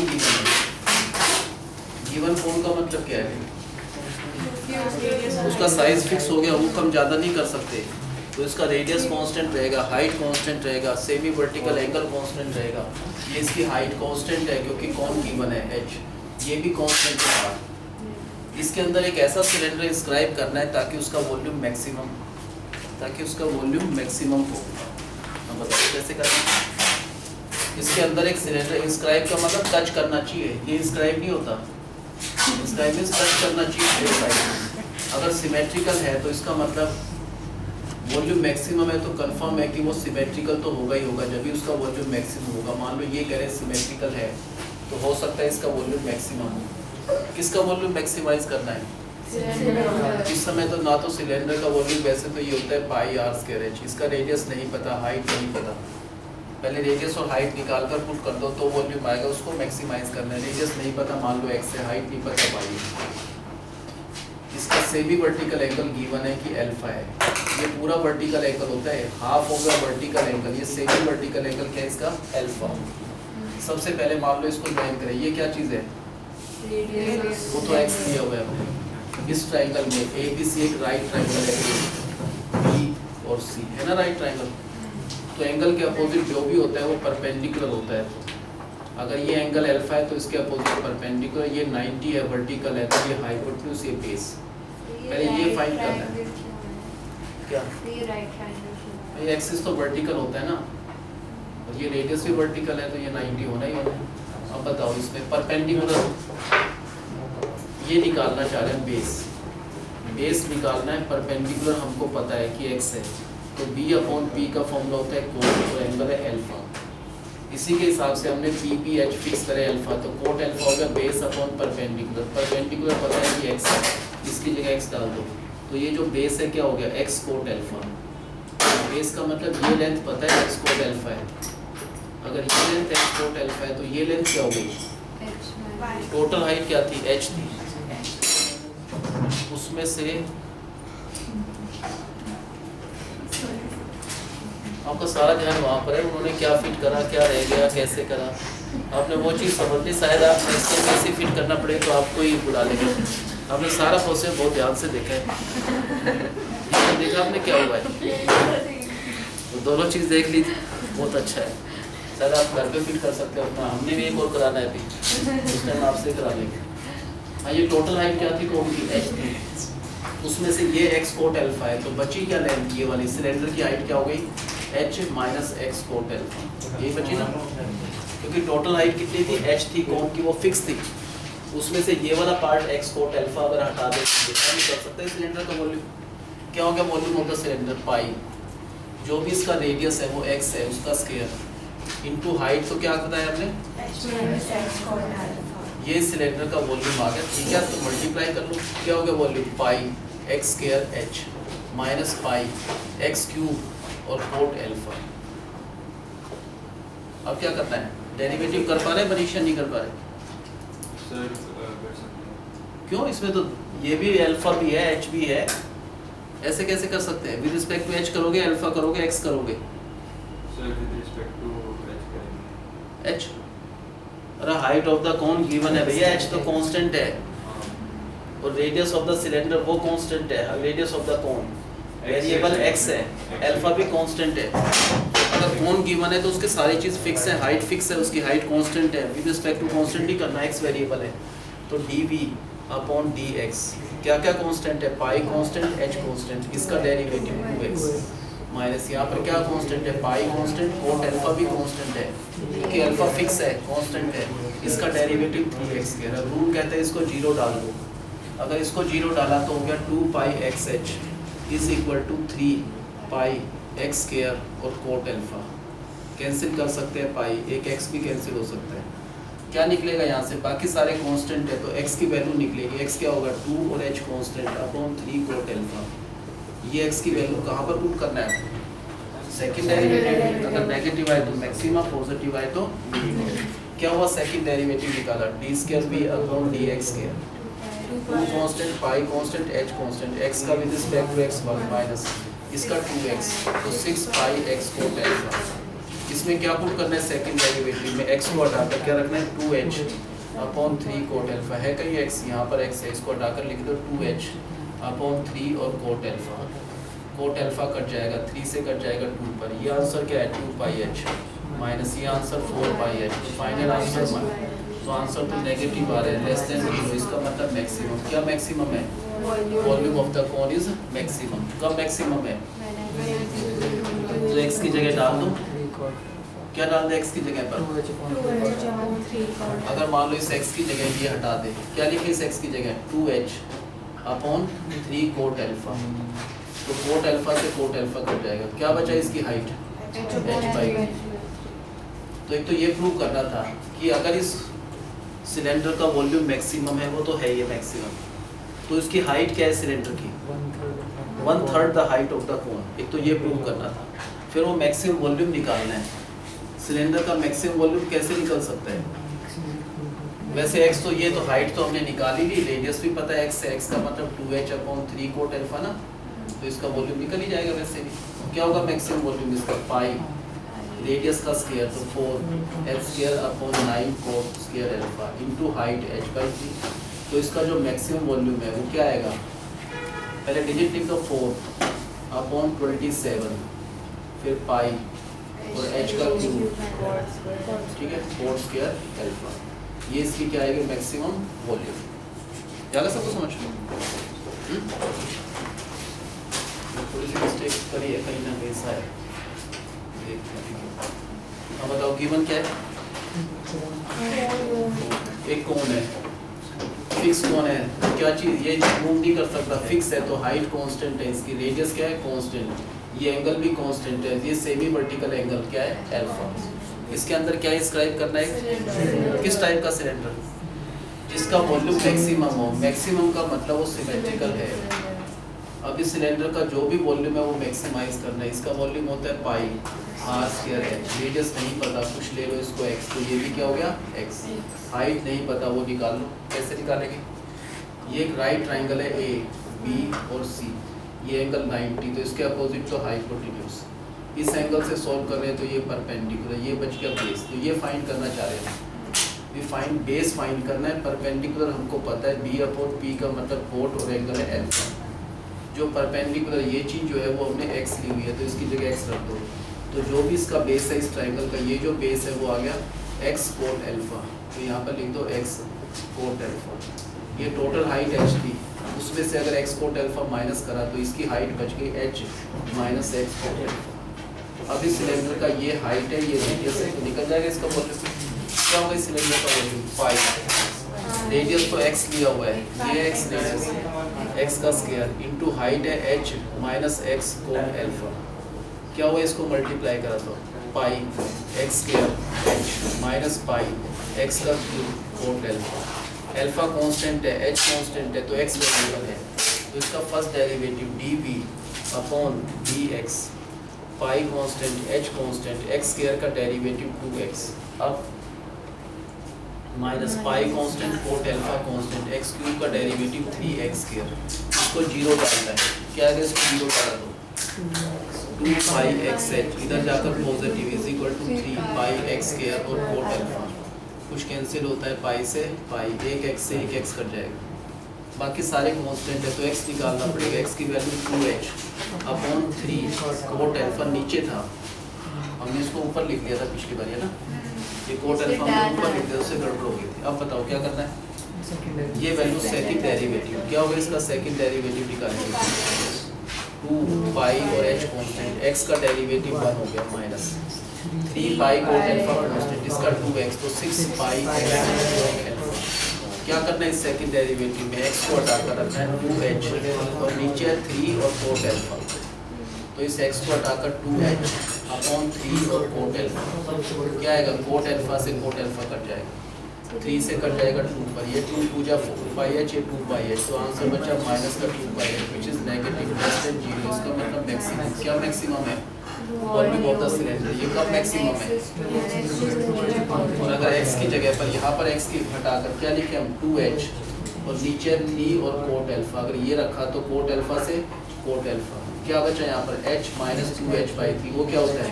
गिवन कोण का मतलब क्या है उसका साइज फिक्स हो गया वो कम ज़्यादा नहीं कर सकते तो इसका रेडियस कांस्टेंट रहेगा हाइट कांस्टेंट रहेगा सेमी वर्टिकल एंगल कांस्टेंट रहेगा ये इसकी हाइट कांस्टेंट है क्योंकि कौन गिवन है एच ये भी कांस्टेंट है। इसके अंदर एक ऐसा सिलेंडर इंस्क्राइब करना है ताकि उसका वॉल्यूम मैक्सिमम हो। हम बताइए कैसे करना है। इसके अंदर एक सिलेंडर इंस्क्राइब का मतलब टच करना चाहिए ये इंस्क्राइब नहीं होता इंस्क्राइब मींस टच करना चाहिए। अगर सिमेट्रिकल है तो इसका मतलब वॉल्यूम मैक्सिमम है तो कंफर्म है कि वो सिमेट्रिकल तो होगा ही होगा जब भी उसका वॉल्यूम मैक्सिमम होगा। मान लो ये कह रहे सिमेट्रिकल है तो हो सकता है इसका वॉल्यूम मैक्सिमम हो। किसका वॉल्यूम मैक्सिमाइज करना है इस समय तो ना तो सिलेंडर का वॉल्यूम वैसे तो ये होता है पाई आर स्क्वायर एच इसका रेडियस नहीं पता हाइट नहीं पता पहले रेडियस और हाइट निकाल कर पुट कर दो तो वॉल्यूम आएगा उसको मैक्सिमाइज करना है। रेडियस नहीं पता मान लो एक्स है हाइट नहीं पता पाई इसका सेमी वर्टिकल एंगल गिवन है कि अल्फा है ये पूरा वर्टिकल एंगल होता है हाफ हो गया वर्टिकल एंगल ये सेमी वर्टिकल एंगल क्या है इसका अल्फा। सबसे पहले मान लो इसको ज्वाइन करें ये क्या चीज़ है वो तो एक्स दिया हुआ है हमने इस ट्राइंगल में ए बी सी एक राइट ट्राइंगल है बी और सी है ना राइट ट्राइंगल तो एंगल के अपोजिट जो भी होता है वो परपेंडिकुलर होता है। अगर ये एंगल अल्फा है तो इसके अपोजिट परपेंडिकुलर ये 90 है वर्टिकल है तो ये हाइपोटेन्यूज ये बेस पहले ये फाइंड करना है क्या ये एक्सिस तो वर्टिकल होता है ना और ये रेडियस भी वर्टिकल है तो ये 90 होना ही होना है। अब बताओ इसमें परपेंडिकुलर ये निकालना चाह रहे हैं बेस निकालना है परपेंडिकुलर हमको पता है कि एक्स है तो b अपॉन पी का फॉर्मूला होता है कोट तो एंगल है अल्फा इसी के हिसाब से हमने पी पी एच फिक्स करे अल्फा तो कोट अल्फा हो गया बेस अपॉन परपेंडिकुलर पता है कि एक्स है इसकी जगह एक्स डाल दो तो ये जो बेस है क्या हो गया एक्स कोट अल्फा बेस का मतलब ये लेंथ पता है एक्स कोट अल्फा है अगर ये लेंथ एक्स कोट अल्फा है तो ये लेंथ क्या हो गई टोटल हाइट क्या थी एच थी उसमें से आपका सारा ध्यान वहाँ पर है उन्होंने क्या फिट करा क्या रह गया कैसे करा आपने वो चीज़ समझ ली शायद आप इसको कैसे फिट करना पड़े तो आपको ही बुला लेंगे। आपने सारा प्रोसेस बहुत ध्यान से देखा है देखा आपने क्या हुआ है तो दोनों चीज़ देख ली थी बहुत अच्छा है शायद आप घर पे फिट कर सकते हो अपना हमने भी एक और कराना है अभी उस टाइम आपसे करा लेंगे। हाँ ये टोटल हाइट क्या थी कौन की एच थी उसमें से ये एक्स कोट अल्फा है तो बची क्या लेंथ ये वाली सिलेंडर की हाइट क्या हो गई H minus x coat alpha यही बची ना क्योंकि टोटल हाइट कितनी थी एच थी कोण की वो फिक्स थी उसमें से ये वाला पार्ट एक्स कोट अल्फा अगर हटा दे तो नहीं कर सकते सिलेंडर का वॉल्यूम क्या हो गया वॉल्यूम ऑफ द सिलेंडर पाई जो भी इसका रेडियस है वो एक्स है उसका स्क्वायर इनटू हाइट तो क्या बताया हमने ये सिलेंडर का वॉल्यूम आ गया ठीक है तो मल्टीप्लाई कर लो क्या हो गया volume pi x square h minus pi x cube और कोट अल्फा। अब क्या करना है डेरिवेटिव कर पा रहे हैं मनीषा नहीं कर पा रहे क्यों इसमें तो ये भी अल्फा भी है एच भी है ऐसे कैसे कर सकते हैं विद रिस्पेक्ट टू एच करोगे अल्फा करोगे एक्स करोगे एच अरे height of the cone given है भैया एच तो कांस्टेंट है और रेडियस ऑफ द सिलेंडर वो कांस्टेंट है radius of the cone variable x है अल्फा भी कांस्टेंट है अगर कोन गिवन है तो उसके सारी चीज़ फिक्स है हाइट फिक्स है उसकी हाइट कांस्टेंट है विद रिस्पेक्ट टू कांस्टेंट ही करना एक्स वेरिएबल है तो dv अपॉन dx क्या क्या कांस्टेंट है पाई कांस्टेंट एच कांस्टेंट इसका डेरिवेटिव 2x माइनस यहाँ पर क्या कांस्टेंट है पाई कांस्टेंट कोट अल्फा भी कांस्टेंट है क्योंकि अल्फा फिक्स है कांस्टेंट है इसका डेरिवेटिव 3x के रूल कहते हैं इसको 0 डाल दो अगर इसको 0 डाला तो हो गया 2 pi x h is equal to 3 pi x square और कोट अल्फा कैंसिल कर सकते हैं पाई एक एक्स भी कैंसिल हो सकता है क्या निकलेगा यहाँ से, बाकी सारे कांस्टेंट है तो x की वैल्यू निकलेगी। x क्या होगा 2 और h constant upon 3 coat alpha. ये x की वैल्यू कहाँ पर पुट करना है, सेकंड डेरिवेटिव। अगर नेगेटिव आए तो मैक्सिमा, पॉजिटिव आए तो मिनिमम। क्या हुआ, सेकंड डेरिवेटिव निकाला d square b upon dx square. 2 constant, pi constant, h constant, x का विद रिस्पेक्ट टू x वर्ग माइनस इसका 2x तो 6 पाई x कोट अल्फा। इसमें क्या पुट करना है, सेकंड डेरिवेटिव में x को हटाकर क्या रखना है 2h अपॉन 3 कोट अल्फा। है कहीं x, यहाँ पर x है, इसको हटाकर लिख दो 2h अपॉन 3 और cot alpha. Coat alpha cut जाएगा, 3 से कट जाएगा 2 पर। ये आंसर क्या है 2 पाई h माइनस ये आंसर 4 पाई h। तो फाइनल आंसर तो आंसर तो नेगेटिव आ रहा है, लेस देन 0। इसका मतलब मैक्सिमम, क्या मैक्सिमम है, volume of the cone is maximum. कब मैक्सिमम है, तो x की जगह डाल दो, क्या डाल दे x की जगह पर। अगर मान लो इस x की जगह ये हटा दे, क्या लिखे इस x की जगह 2h अपॉन 3 कोट अल्फा। तो कोट अल्फा से कोट अल्फा कट जाएगा, क्या बचा इसकी हाइट h बाई। तो एक तो ये प्रूव करना था कि अगर इस सिलेंडर का वॉल्यूम मैक्सिमम है, वो तो है ये मैक्सिमम, तो इसकी हाइट क्या है सिलेंडर की 1/3 द हाइट ऑफ द कोन। एक तो ये प्रूव करना था। फिर वो मैक्सिमम वॉल्यूम निकालना है। सिलेंडर का मैक्सिमम वॉल्यूम कैसे निकल सकता है, वैसे x तो ये तो हाइट तो हमने निकाली ली, रेडियस भी पता है x है, x का मतलब 2h अपॉन 3 कोट अल्फा ना, तो इसका वॉल्यूम निकल ही जाएगा वैसे भी। क्या होगा मैक्सिमम वॉल्यूम इसका, पाई रेडियस का स्क्वायर तो 4h square upon 9 coat square alpha into height h by 3। तो इसका जो मैक्सिमम वॉल्यूम है वो क्या आएगा, पहले डिजिट लिख दो 4 अपॉन 27 फिर पाई और h का क्यूब, ठीक है 4 स्क्वायर अल्फा। ये इसकी क्या आएगी मैक्सिमम वॉल्यूम। ज़्यादा सबको समझ लो, थोड़ी सी मिस्टेक करी है कहीं ना कहीं सा है। अब बताओ गिवन क्या है, एक कोन है, फिक्स कोन है, तो क्या चीज़ ये मूव नहीं कर सकता, फिक्स है तो हाइट कांस्टेंट है, इसकी रेडियस क्या है कांस्टेंट, ये एंगल भी कांस्टेंट है, ये सेमी वर्टिकल एंगल क्या है अल्फा। इसके अंदर क्या डिस्क्राइब करना है, किस टाइप का सिलेंडर, जिसका वॉल्यूम मैक्सिमम हो। मैक्सिमम का मतलब वो सिमेट्रिकल है। अब इस सिलेंडर का जो भी वॉल्यूम है वो मैक्सिमाइज करना है। इसका वॉल्यूम होता है पाई r स्क्वायर h, रेडियस नहीं पता कुछ ले लो इसको x, तो ये भी क्या हो गया x। हाइट नहीं पता वो निकाल लो, कैसे निकालेंगे, ये एक राइट ट्राइंगल है a b और c, ये एंगल 90 तो इसके अपोजिट तो हाइपोटेन्यूज। इस एंगल से सॉल्व कर रहे हैं तो ये परपेंडिकुलर, ये बच गया बेस, तो ये फाइंड करना चाह रहे हैं। ये फाइंड बेस फाइंड करना है, परपेंडिकुलर हमको पता है b अपॉन p का मतलब कोट और एंगल है अल्फा। जो परपेंडिकुलर ये चीज़ जो है वो हमने x ली हुई है तो इसकी जगह x रख दो। तो जो भी इसका बेस है इस ट्राइंगल का, ये जो बेस है वो आ गया x कोट अल्फा, तो यहाँ पर लिख दो x कोट अल्फा। ये टोटल हाइट h थी, उसमें से अगर x कोट अल्फा माइनस करा तो इसकी हाइट बच गई h minus x cot alpha. अब इस सिलेंडर का ये हाइट है, ये रेडियस है, तो निकल जाएगा इसका वॉल्यूम। क्या होगा इस सिलेंडर का वॉल्यूम, पाई, रेडियस तो x लिया हुआ है, ये x रेडियस है, x का स्क्वायर इनटू हाइट है h minus x cot alpha. क्या हुआ, इसको मल्टीप्लाई करा तो पाई x square h minus pi x का cube coat alpha. Alpha constant है, h कांस्टेंट है, तो x वेरिएबल है, तो इसका first derivative dv upon dx, पाई constant h constant, x square का डेरिवेटिव 2x, अब minus pi constant coat alpha constant, x cube का डेरिवेटिव 3x स्क्वायर, इसको जीरो डालना है, क्या है इसको जीरो डाल दो, 2 पाई x h, इधर जाकर positive is equal to 3 pi x square और कोट अल्फा, कुछ कैंसिल होता है पाई से पाई, एक x से एक x कट जाएगा, बाकी सारे कांस्टेंट है तो x निकालना पड़ेगा, x की value 2h upon 3 coat alpha नीचे था, हमने इसको ऊपर लिख लिया था पिछली बार है ना, ये कोट अल्फा हमने ऊपर लिख दिया, उससे गड़बड़ हो गई थी। अब बताओ क्या करना है, ये वैल्यू सेकंड डेरिवेटिव, क्या होगा इसका सेकंड डेरिवेटिव निकालेंगे, 2 पाई और h कांस्टेंट, x का डेरिवेटिव 1 हो गया माइनस 3 पाई कोट अल्फा कांस्टेंट, इसका 2x तो 6 पाई अल्फा। क्या करना है इस सेकंड डेरिवेटिव में, x को हटाकर रखना है 2h और नीचे 3 और कोट अल्फा, तो इस x को हटाकर 2h अपॉन 3 और कोट अल्फा, क्या आएगा कोट अल्फा से कोट अल्फा कट जाएगा, 3 से कट जाएगा 2 पर, ये 2 पूजा 4 पाई एच, ये 2 पाई एच, तो आंसर बचा माइनस का 2 pi h which is negative less than 0। इसका मतलब मैक्सिमम, क्या मैक्सिमम है? Volume of the cylinder. ये कब मैक्सिमम है? और अगर x की जगह पर यहाँ पर x की हटाकर क्या लिखे हम? 2h और नीचे t और कोट अल्फा, अगर ये रखा तो कोट अल्फा से कोट अल्फा, क्या बचा यहाँ पर? h minus 2h/3। वो क्या होता है?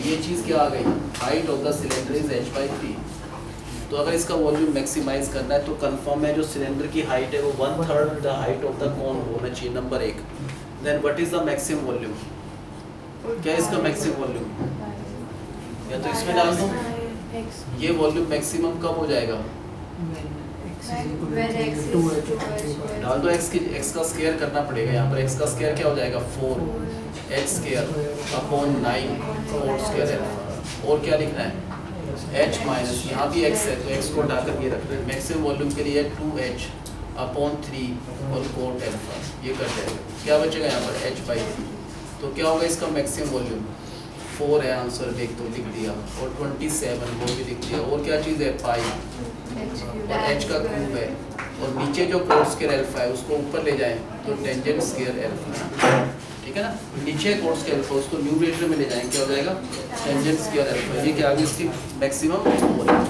ये चीज़ क्या आ गई? Height of the cylinder is h/3। तो अगर इसका वॉल्यूम मैक्सिमाइज करना है तो कंफर्म है जो सिलेंडर की हाइट है वो 1/3 the height of the cone होना चाहिए, number 1। Then what is the maximum volume? क्या है इसका मैक्सिमम वॉल्यूम? या तो इसमें डाल दो, ये वॉल्यूम मैक्सिमम कब हो जाएगा? डाल दो x का स्क्वायर करना पड़ेगा। यहाँ पर x का स्क्वायर क्या हो जाएगा? 4x² अपॉन 9 कोट स्क्वायर है। और क्या लिखना है? h माइनस, यहाँ भी x है तो x को हटाकर ये रखना है। मैक्सिमम वॉल्यूम के लिए 2h अपॉन 3 और कोट अल्फा, ये कर जाएगा। क्या बचेगा यहाँ पर? h/3। तो क्या होगा इसका मैक्सिमम वॉल्यूम? 4 है आंसर, देख तो लिख दिया, और 27 वो भी लिख दिया। और क्या चीज़ है? पाई, और h का क्यूब है, और नीचे जो कोट स्क्वायर अल्फा है उसको ऊपर ले जाएं तो टेंजेंट स्क्वायर अल्फा, ठीक है ना? नीचे कोट स्क्वायर अल्फा उसको न्यूमरेटर में ले जाएं, क्या हो जाएगा? Tangent square alpha. ये क्या आ गई इसकी मैक्सिमम वॉल्यूम।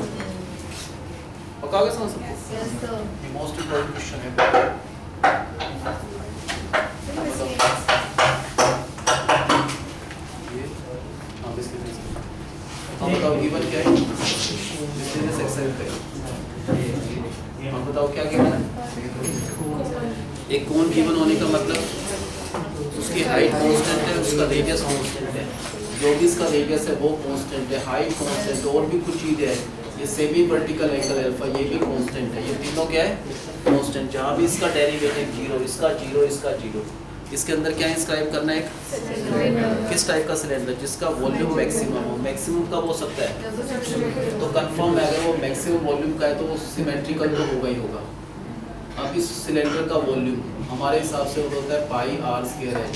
पक्का होगा समझ सकते? ये मोस्ट इंपॉर्टेंट क्वेश्चन है। हम बताओ गिवन क्या है? बिजनेस एक्सेल पे हम बताओ क्या गिवन है? एक कोण गिवन होने का मतलब उसकी हाइट कांस्टेंट है, उसका रेडियस कांस्टेंट है, जो भी इसका रेडियस है वो कांस्टेंट है, हाइट कांस्टेंट, और भी कुछ चीज़ है, ये सेमी वर्टिकल एंगल अल्फा ये भी कांस्टेंट है। ये तीनों क्या है? कांस्टेंट। जहाँ भी इसका डेरिवेटिव 0, इसका 0, इसका 0, इसके अंदर क्या इंस्क्राइब करना है? किस टाइप का सिलेंडर? जिसका वॉल्यूम मैक्सिमम हो। मैक्सिमम कब हो सकता है? तो कंफर्म है अगर वो मैक्सिमम वॉल्यूम का है तो वो सिमेट्रिकल तो होगा ही होगा। अब इस सिलेंडर का वॉल्यूम हमारे हिसाब से होता है पाई r² है।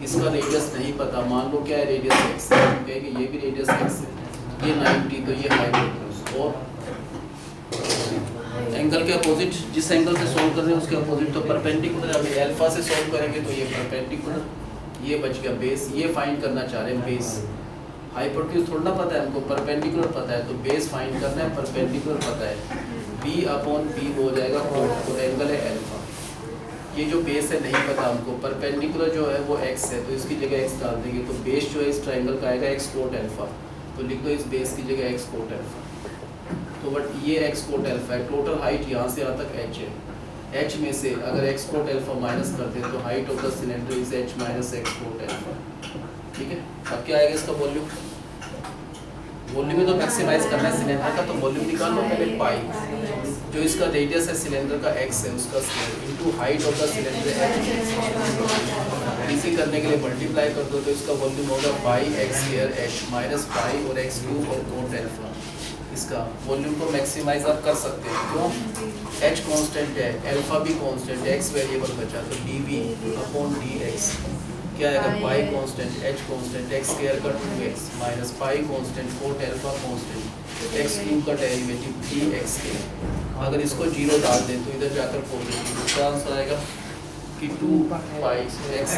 इसका रेडियस नहीं पता, मान लो क्या है? रेडियस x है, कहेंगे ये भी रेडियस x है, ये 90, तो ये हाइट है। और एंगल के अपोजिट, जिस एंगल से सॉल्व कर रहे हैं उसके अपोजिट, तो परपेंडिकुलर। अभी अल्फा से सॉल्व करेंगे तो ये परपेंडिकुलर, ये बच गया बेस। ये फाइंड करना चाह रहे हैं बेस। हाइपोटेन्यूज थोड़ा ना पता है हमको, परपेंडिकुलर पता है, तो बेस फाइंड करना है, परपेंडिकुलर पता है। b/b हो जाएगा कोण, तो एंगल है अल्फा। ये जो बेस है नहीं पता हमको, परपेंडिकुलर जो है वो x है तो इसकी जगह x डाल देंगे, तो बेस जो है इस ट्रायंगल का आएगा x कोट अल्फा, तो लिख दो इस बेस की जगह x कोट अल्फा। तो बट ये x कोट अल्फा है, टोटल हाइट यहाँ से यहाँ तक h है। h में से अगर x कोट अल्फा माइनस करते हैं तो height of the cylinder is h minus x cot alpha, ठीक है? अब क्या आएगा इसका वॉल्यूम? वॉल्यूम में तो मैक्सिमाइज करना है सिलेंडर का, तो वॉल्यूम निकाल लो पहले पाई, जो इसका रेडियस है सिलेंडर का x है उसका square into height of the cylinder h। इसी करने के लिए मल्टीप्लाई कर दो तो इसका वॉल्यूम होगा पाई x² h माइनस पाई और x³ और कोट अल्फा। इसका वॉल्यूम को मैक्सिमाइज आप कर सकते हैं, क्यों? h कांस्टेंट है, अल्फा भी कांस्टेंट है, x वेरिएबल बचा, तो dv/dx क्या आएगा? पाई कांस्टेंट, h कांस्टेंट, x² का 2x minus pi constant, coat alpha constant, x³ का डेरिवेटिव dx²। अगर इसको 0 डाल दें तो इधर जाकर पॉजिटिव, इसका आंसर आएगा कि 2π x h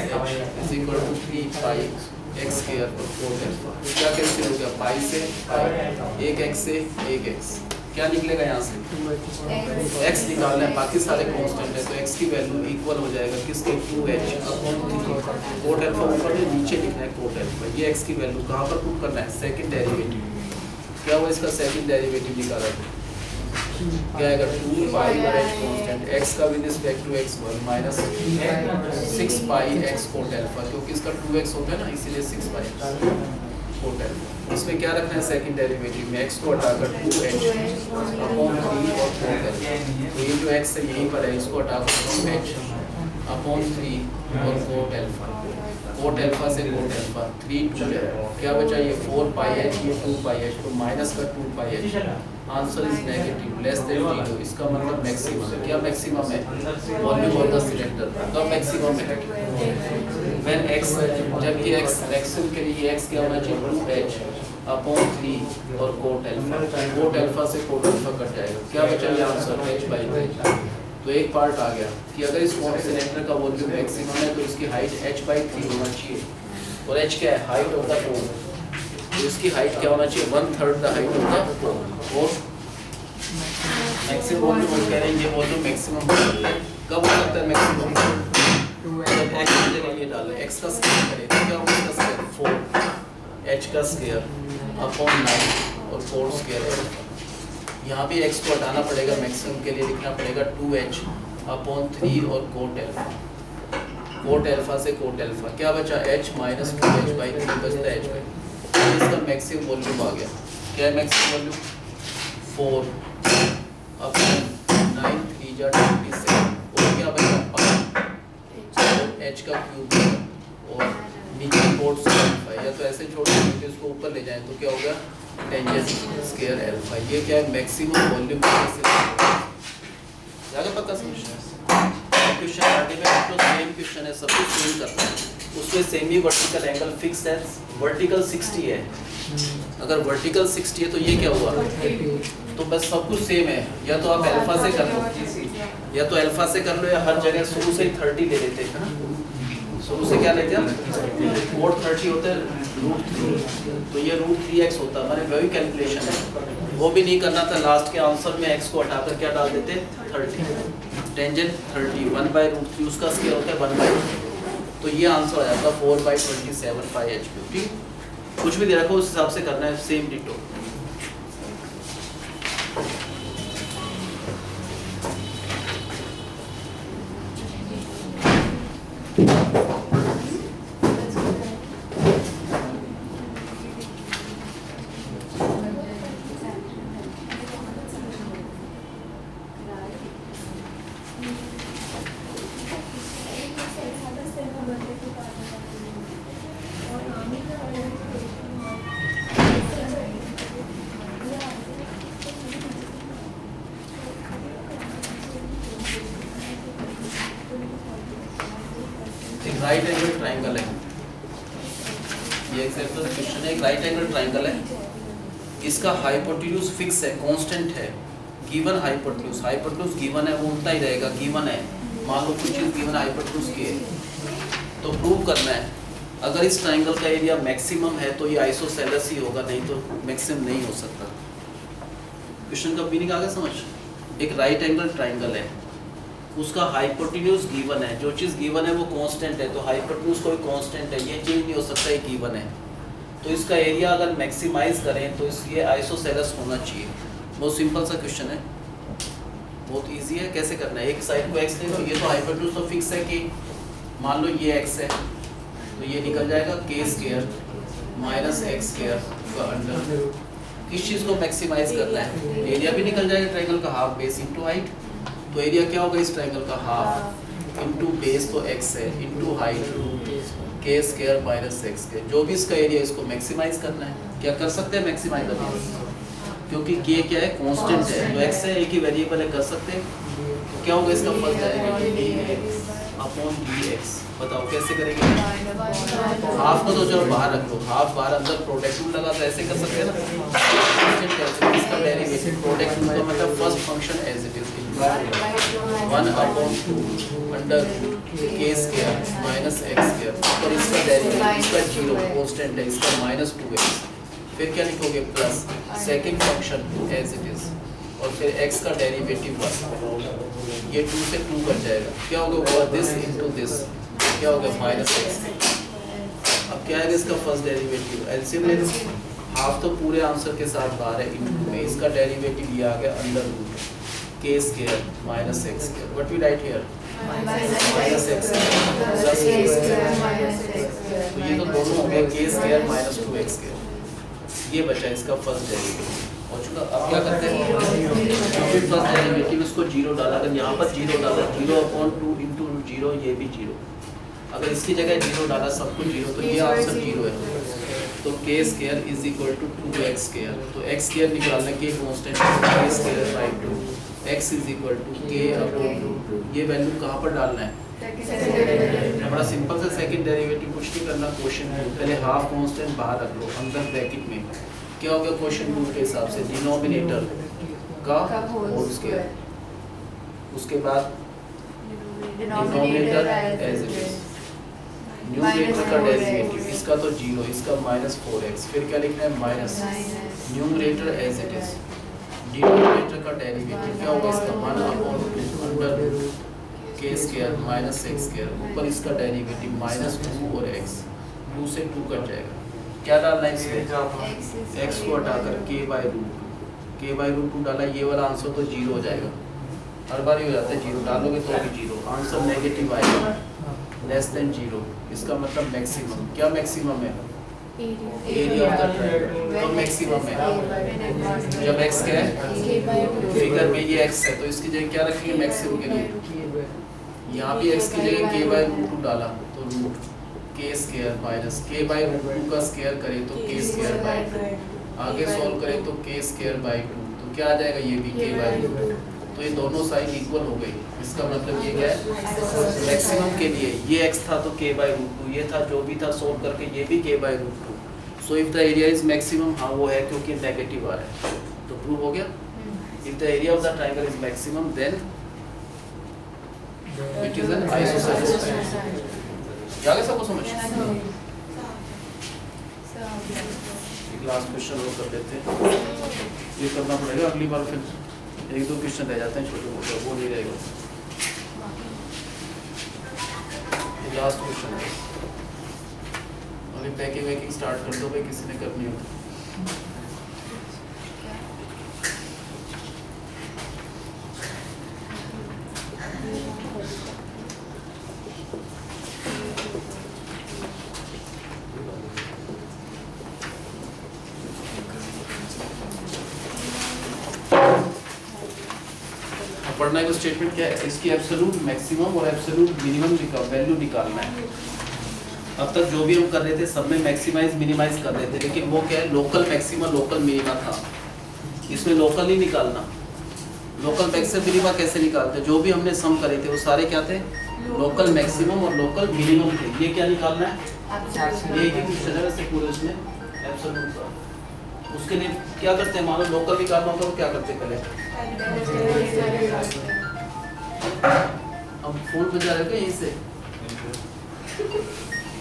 is equal to 3π x² और कोट अल्फा। क्या कैंसिल हो गया? पाई से पाई, एक x से एक x, क्या निकलेगा यहाँ से? तो x निकालना है, बाकी सारे कांस्टेंट है, तो x की वैल्यू इक्वल हो जाएगा किसके? 2h अपॉन 3 कोट अल्फा ऊपर में, नीचे लिखना है कोट अल्फा। ये x की वैल्यू कहाँ पर पुट करना है? Second derivative. क्या हुआ इसका सेकंड डेरिवेटिव निकाला था? क्या आएगा? 2π और h कांस्टेंट, x का with respect to x1 minus 6π x cot alpha, क्योंकि इसका 2x होता है ना इसीलिए 6π कोट अल्फा। इसमें क्या रखना है? सेकंड डेरिवेटिव में x को हटाकर 2h अपॉन 3 और कोट अल्फा, तो ये जो x है यहीं पर है, इसको हटाकर 2h अपॉन 3 और कोट अल्फा। कोट अल्फा से कोट अल्फा 3 2 है, क्या बचा? ये 4πh, ये 2πh, तो माइनस का 2πh। Answer is negative less than 0। इसका मतलब मैक्सिमम है। क्या मैक्सिमम है? वॉल्यूम ऑफ द सिलेंडर का मैक्सिमम है व्हेन x, जब ये x मैक्सिमम के लिए x क्या होना चाहिए? 2h अपॉन 3 और कोट अल्फा से कोट अल्फा कट जाएगा, क्या बचा ये आंसर h/3। तो एक पार्ट आ गया कि अगर इस सिलेंडर का वॉल्यूम मैक्सिमम है तो इसकी हाइट h/3 होना चाहिए, और h क्या है, हाइट ऑफ द कोन, तो इसकी हाइट क्या होना चाहिए, 1/3 द हाइट ऑफ द कोन। और मैक्सिमम वॉल्यूम कह रहे हैं ये वॉल्यूम मैक्सिमम हो सकता है, कब हो सकता है मैक्सिमम, जब x की जगह ये डालें, x का स्क्वायर करें तो क्या होगा, इसका स्क्वायर 4 h का स्क्वायर अपॉन 9 और 4 स्क्वायर। यहाँ भी x को हटाना पड़ेगा, मैक्सिमम के लिए लिखना पड़ेगा 2h अपॉन 3 और कोट अल्फा से कोट अल्फा, क्या बचा h माइनस 2h/3 बचता है h/3। इसका मैक्सिमम वॉल्यूम आ गया, क्या है मैक्सिमम वॉल्यूम 4 अपॉन 9 3 जा 27, और क्या बचा 5 h का क्यूब, और नीचे कोट अल्फा, या तो ऐसे छोड़ के इसको ऊपर ले जाएं तो क्या होगा टेंजेंट स्क्वायर अल्फा। ये क्या है मैक्सिमम वॉल्यूम ज़्यादा पक्का समझना है। क्वेश्चन अल्टीमेट तो सेम क्वेश्चन है, सब कुछ सेम करता है, उसमें सेमी वर्टिकल एंगल फिक्स है, वर्टिकल 60 है, अगर वर्टिकल 60 है तो ये क्या हुआ, तो बस सब कुछ सेम है, या तो आप अल्फा से कर लो, या तो अल्फा से कर लो, या हर जगह शुरू से ही 30 ले लेते हैं ना, शुरू से क्या लेते हैं, कोट 30 होता है √3, तो ये √3x होता है, हमारे वही कैलकुलेशन है, वो भी नहीं करना था, लास्ट के आंसर में x को हटाकर क्या डाल देते 30, टेंजेंट 30 1/√3 उसका स्क्वायर होता है 1/2, तो ये आंसर आ जाता है 4/27 5h3। ठीक, कुछ भी दे रखो उस हिसाब से करना है, same ditto. Right angle triangle है, ये एग्जांपल क्वेश्चन है, एक राइट एंगल ट्राइंगल है, इसका हाइपोटेन्यूज फिक्स है, कांस्टेंट है, गिवन हाइपोटेन्यूज गिवन है, वो उतना ही रहेगा, गिवन है, मान लो कुछ चीज गिवन हाइपोटेन्यूज की है, तो प्रूव करना है अगर इस ट्राइंगल का एरिया मैक्सिमम है तो ये आइसोसेलेस ही होगा, नहीं तो मैक्सिमम नहीं हो सकता। क्वेश्चन का मीनिंग आ गया समझ, एक राइट एंगल ट्राइंगल है, उसका हाइपोटेन्यूज गिवन है, जो चीज़ गिवन है वो कांस्टेंट है, तो हाइपोटेन्यूज कोई कांस्टेंट है, ये चेंज नहीं हो सकता, ये गिवन है, तो इसका एरिया अगर मैक्सिमाइज करें तो ये आइसोसेलेस होना चाहिए। बहुत सिंपल सा क्वेश्चन है, बहुत इजी है, कैसे करना है, एक साइड को x ले लो, ये तो हाइपोटेन्यूज तो फिक्स है कि मान लो ये x है, तो ये निकल जाएगा k² माइनस x² का अंडर, किस चीज़ को मैक्सिमाइज करना है, एरिया भी निकल जाएगा ट्राइंगल का, हाफ बेस इंटू हाइट, तो एरिया क्या होगा इस ट्राइंगल का, हाफ इंटू बेस तो x है into height k² minus x², जो भी इसका एरिया इसको मैक्सिमाइज करना है, क्या कर सकते हैं मैक्सिमाइज अभी, क्योंकि k क्या है कांस्टेंट है, तो x है, एक ही वेरिएबल है, कर सकते हैं, तो क्या होगा इसका फर्स्ट डेरिवेटिव अपॉन dx, बताओ कैसे करेंगे, हाफ को तो चलो बाहर रख लो, हाफ बाहर अंदर प्रोडक्ट रूल लगा तो ऐसे कर सकते हैं ना, इसका डेरिवेटिव प्रोडक्ट रूल का मतलब first function as it is 1/2 under k² minus x², और इसका डेरिवेटिव इसका 0 कांस्टेंट है, इसका -2x, फिर क्या लिखोगे plus second function as it is, और फिर x का डेरिवेटिव 1, ये 2 से 2 कट जाएगा, क्या होगा दिस इंटू दिस, क्या होगा -x। अब क्या है इसका फर्स्ट डेरिवेटिव, एलसीएम ले लो, हाफ तो पूरे आंसर के साथ बाहर है, इंटू में इसका डेरिवेटिव ये आ गया under root k² minus x², what we write here minus x² plus k², तो ये तो दोनों हो गया k² माइनस 2x², ये बचा इसका फर्स्ट डेरिवेटिव हो चुका। अब क्या करते हैं, फिर फर्स्ट डेरिवेटिव इसको 0 डाला, अगर यहाँ पर 0 डाला 0/2 इंटू 0, ये भी 0, अगर इसकी जगह 0 डाला सब कुछ 0, तो ये आंसर 0 है, तो k² is equal to 2x², तो x² निकालने के constant k² by 2 x is equal to k upon root two. ये वैल्यू कहाँ पर डालना है? बड़ा सिंपल से सेकंड डेरिवेटिव कुछ नहीं करना, क्वेश्चन रूट पहले हाफ कांस्टेंट बाहर रख लो, अंदर ब्रैकेट में क्या हो गया क्वेश्चन रूट के हिसाब से डिनोमिनेटर का होल स्क्वायर, उसके बाद denominator as it is, numerator का डेरिवेटिव इसका तो 0, इसका -4x, फिर क्या लिखना है minus numerator as it is, denominator का डेरिवेटिव क्या होगा इसका 1 upon under k square minus x square, ऊपर इसका डेरिवेटिव -2 और x, 2 से 2 कट जाएगा। क्या डालना है इसमें? x को हटाकर k/√2 डाला, ये वाला आंसर तो 0 हो जाएगा, हर बार ही हो जाता है 0, डालोगे तो भी 0, आंसर नेगेटिव आएगा, लेस देन 0, इसका मतलब मैक्सिमम। क्या मैक्सिमम है? एरिया ऑफ द ट्रायंगल, तो मैक्सिमम है जब x क्या है फिगर में ये x है तो इसकी जगह क्या रखेंगे मैक्सिमम के लिए, यहाँ भी x की जगह k/√2 डाला तो रूट के स्क्वायर माइनस k/√2 का स्क्वायर करें तो k स्क्वायर बाय 2, आगे सॉल्व करें तो k स्क्वायर बाय 2, तो क्या आ जाएगा ये भी k/√2, तो ये दोनों साइड इक्वल हो गई, इसका मतलब ये क्या है मैक्सिमम के लिए ये x था तो k/√2, ये था जो भी था सॉल्व करके ये भी k/√2, so if the area is maximum, हाँ वो है क्योंकि नेगेटिव आ रहा है, तो प्रूव हो गया। If the area of the triangle is maximum then it is an isosceles triangle. क्या गया सबको समझ? एक लास्ट क्वेश्चन और कर देते हैं, ये करना पड़ेगा अगली बार, फिर 1-2 क्वेश्चन रह जाते हैं छोटे मोटे, वो नहीं रहेगा। ये लास्ट क्वेश्चन है, अभी पैकिंग वैकिंग स्टार्ट कर दो भाई, किसी ने करनी हो तो। पढ़ना है स्टेटमेंट क्या है, इसकी एब्सोल्यूट मैक्सिमम और एब्सोल्यूट मिनिमम वैल्यू निकालना है। अब तक जो भी हम कर रहे थे सब में मैक्सिमाइज मिनिमाइज कर रहे थे, लेकिन वो क्या है लोकल मैक्सिमा लोकल मिनिमा था, इसमें लोकल ही निकालना। लोकल मैक्सिमम मिनिमा कैसे निकालते हैं, जो भी हमने सम करे थे वो सारे क्या थे लोकल मैक्सिमम और लोकल मिनिमम थे। ये क्या निकालना है, ये एक क्वेश्चन है वैसे पूरे उसमें एब्सोल्यूट का। उसके लिए क्या करते हैं, मान लो लोकल निकालना होगा तो क्या करते हैं पहले, अब फोन बजा रहे यहीं से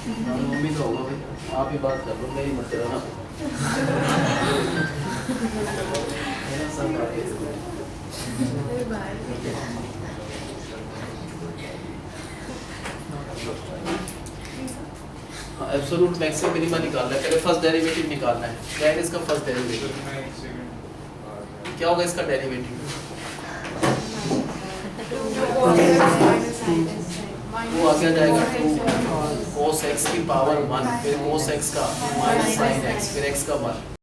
मम्मी तो होगा भाई, आप ही बात कर लो, मेरी मत करो ना। एब्सोल्यूट मैक्सिमम मिनिमा निकालना है, पहले फर्स्ट डेरिवेटिव निकालना है। क्या है इसका फर्स्ट डेरिवेटिव, क्या होगा इसका डेरिवेटिव, वो आगे आ जाएगा 2 cos x की पावर 1, फिर cos x का माइनस sin x, फिर x का 1।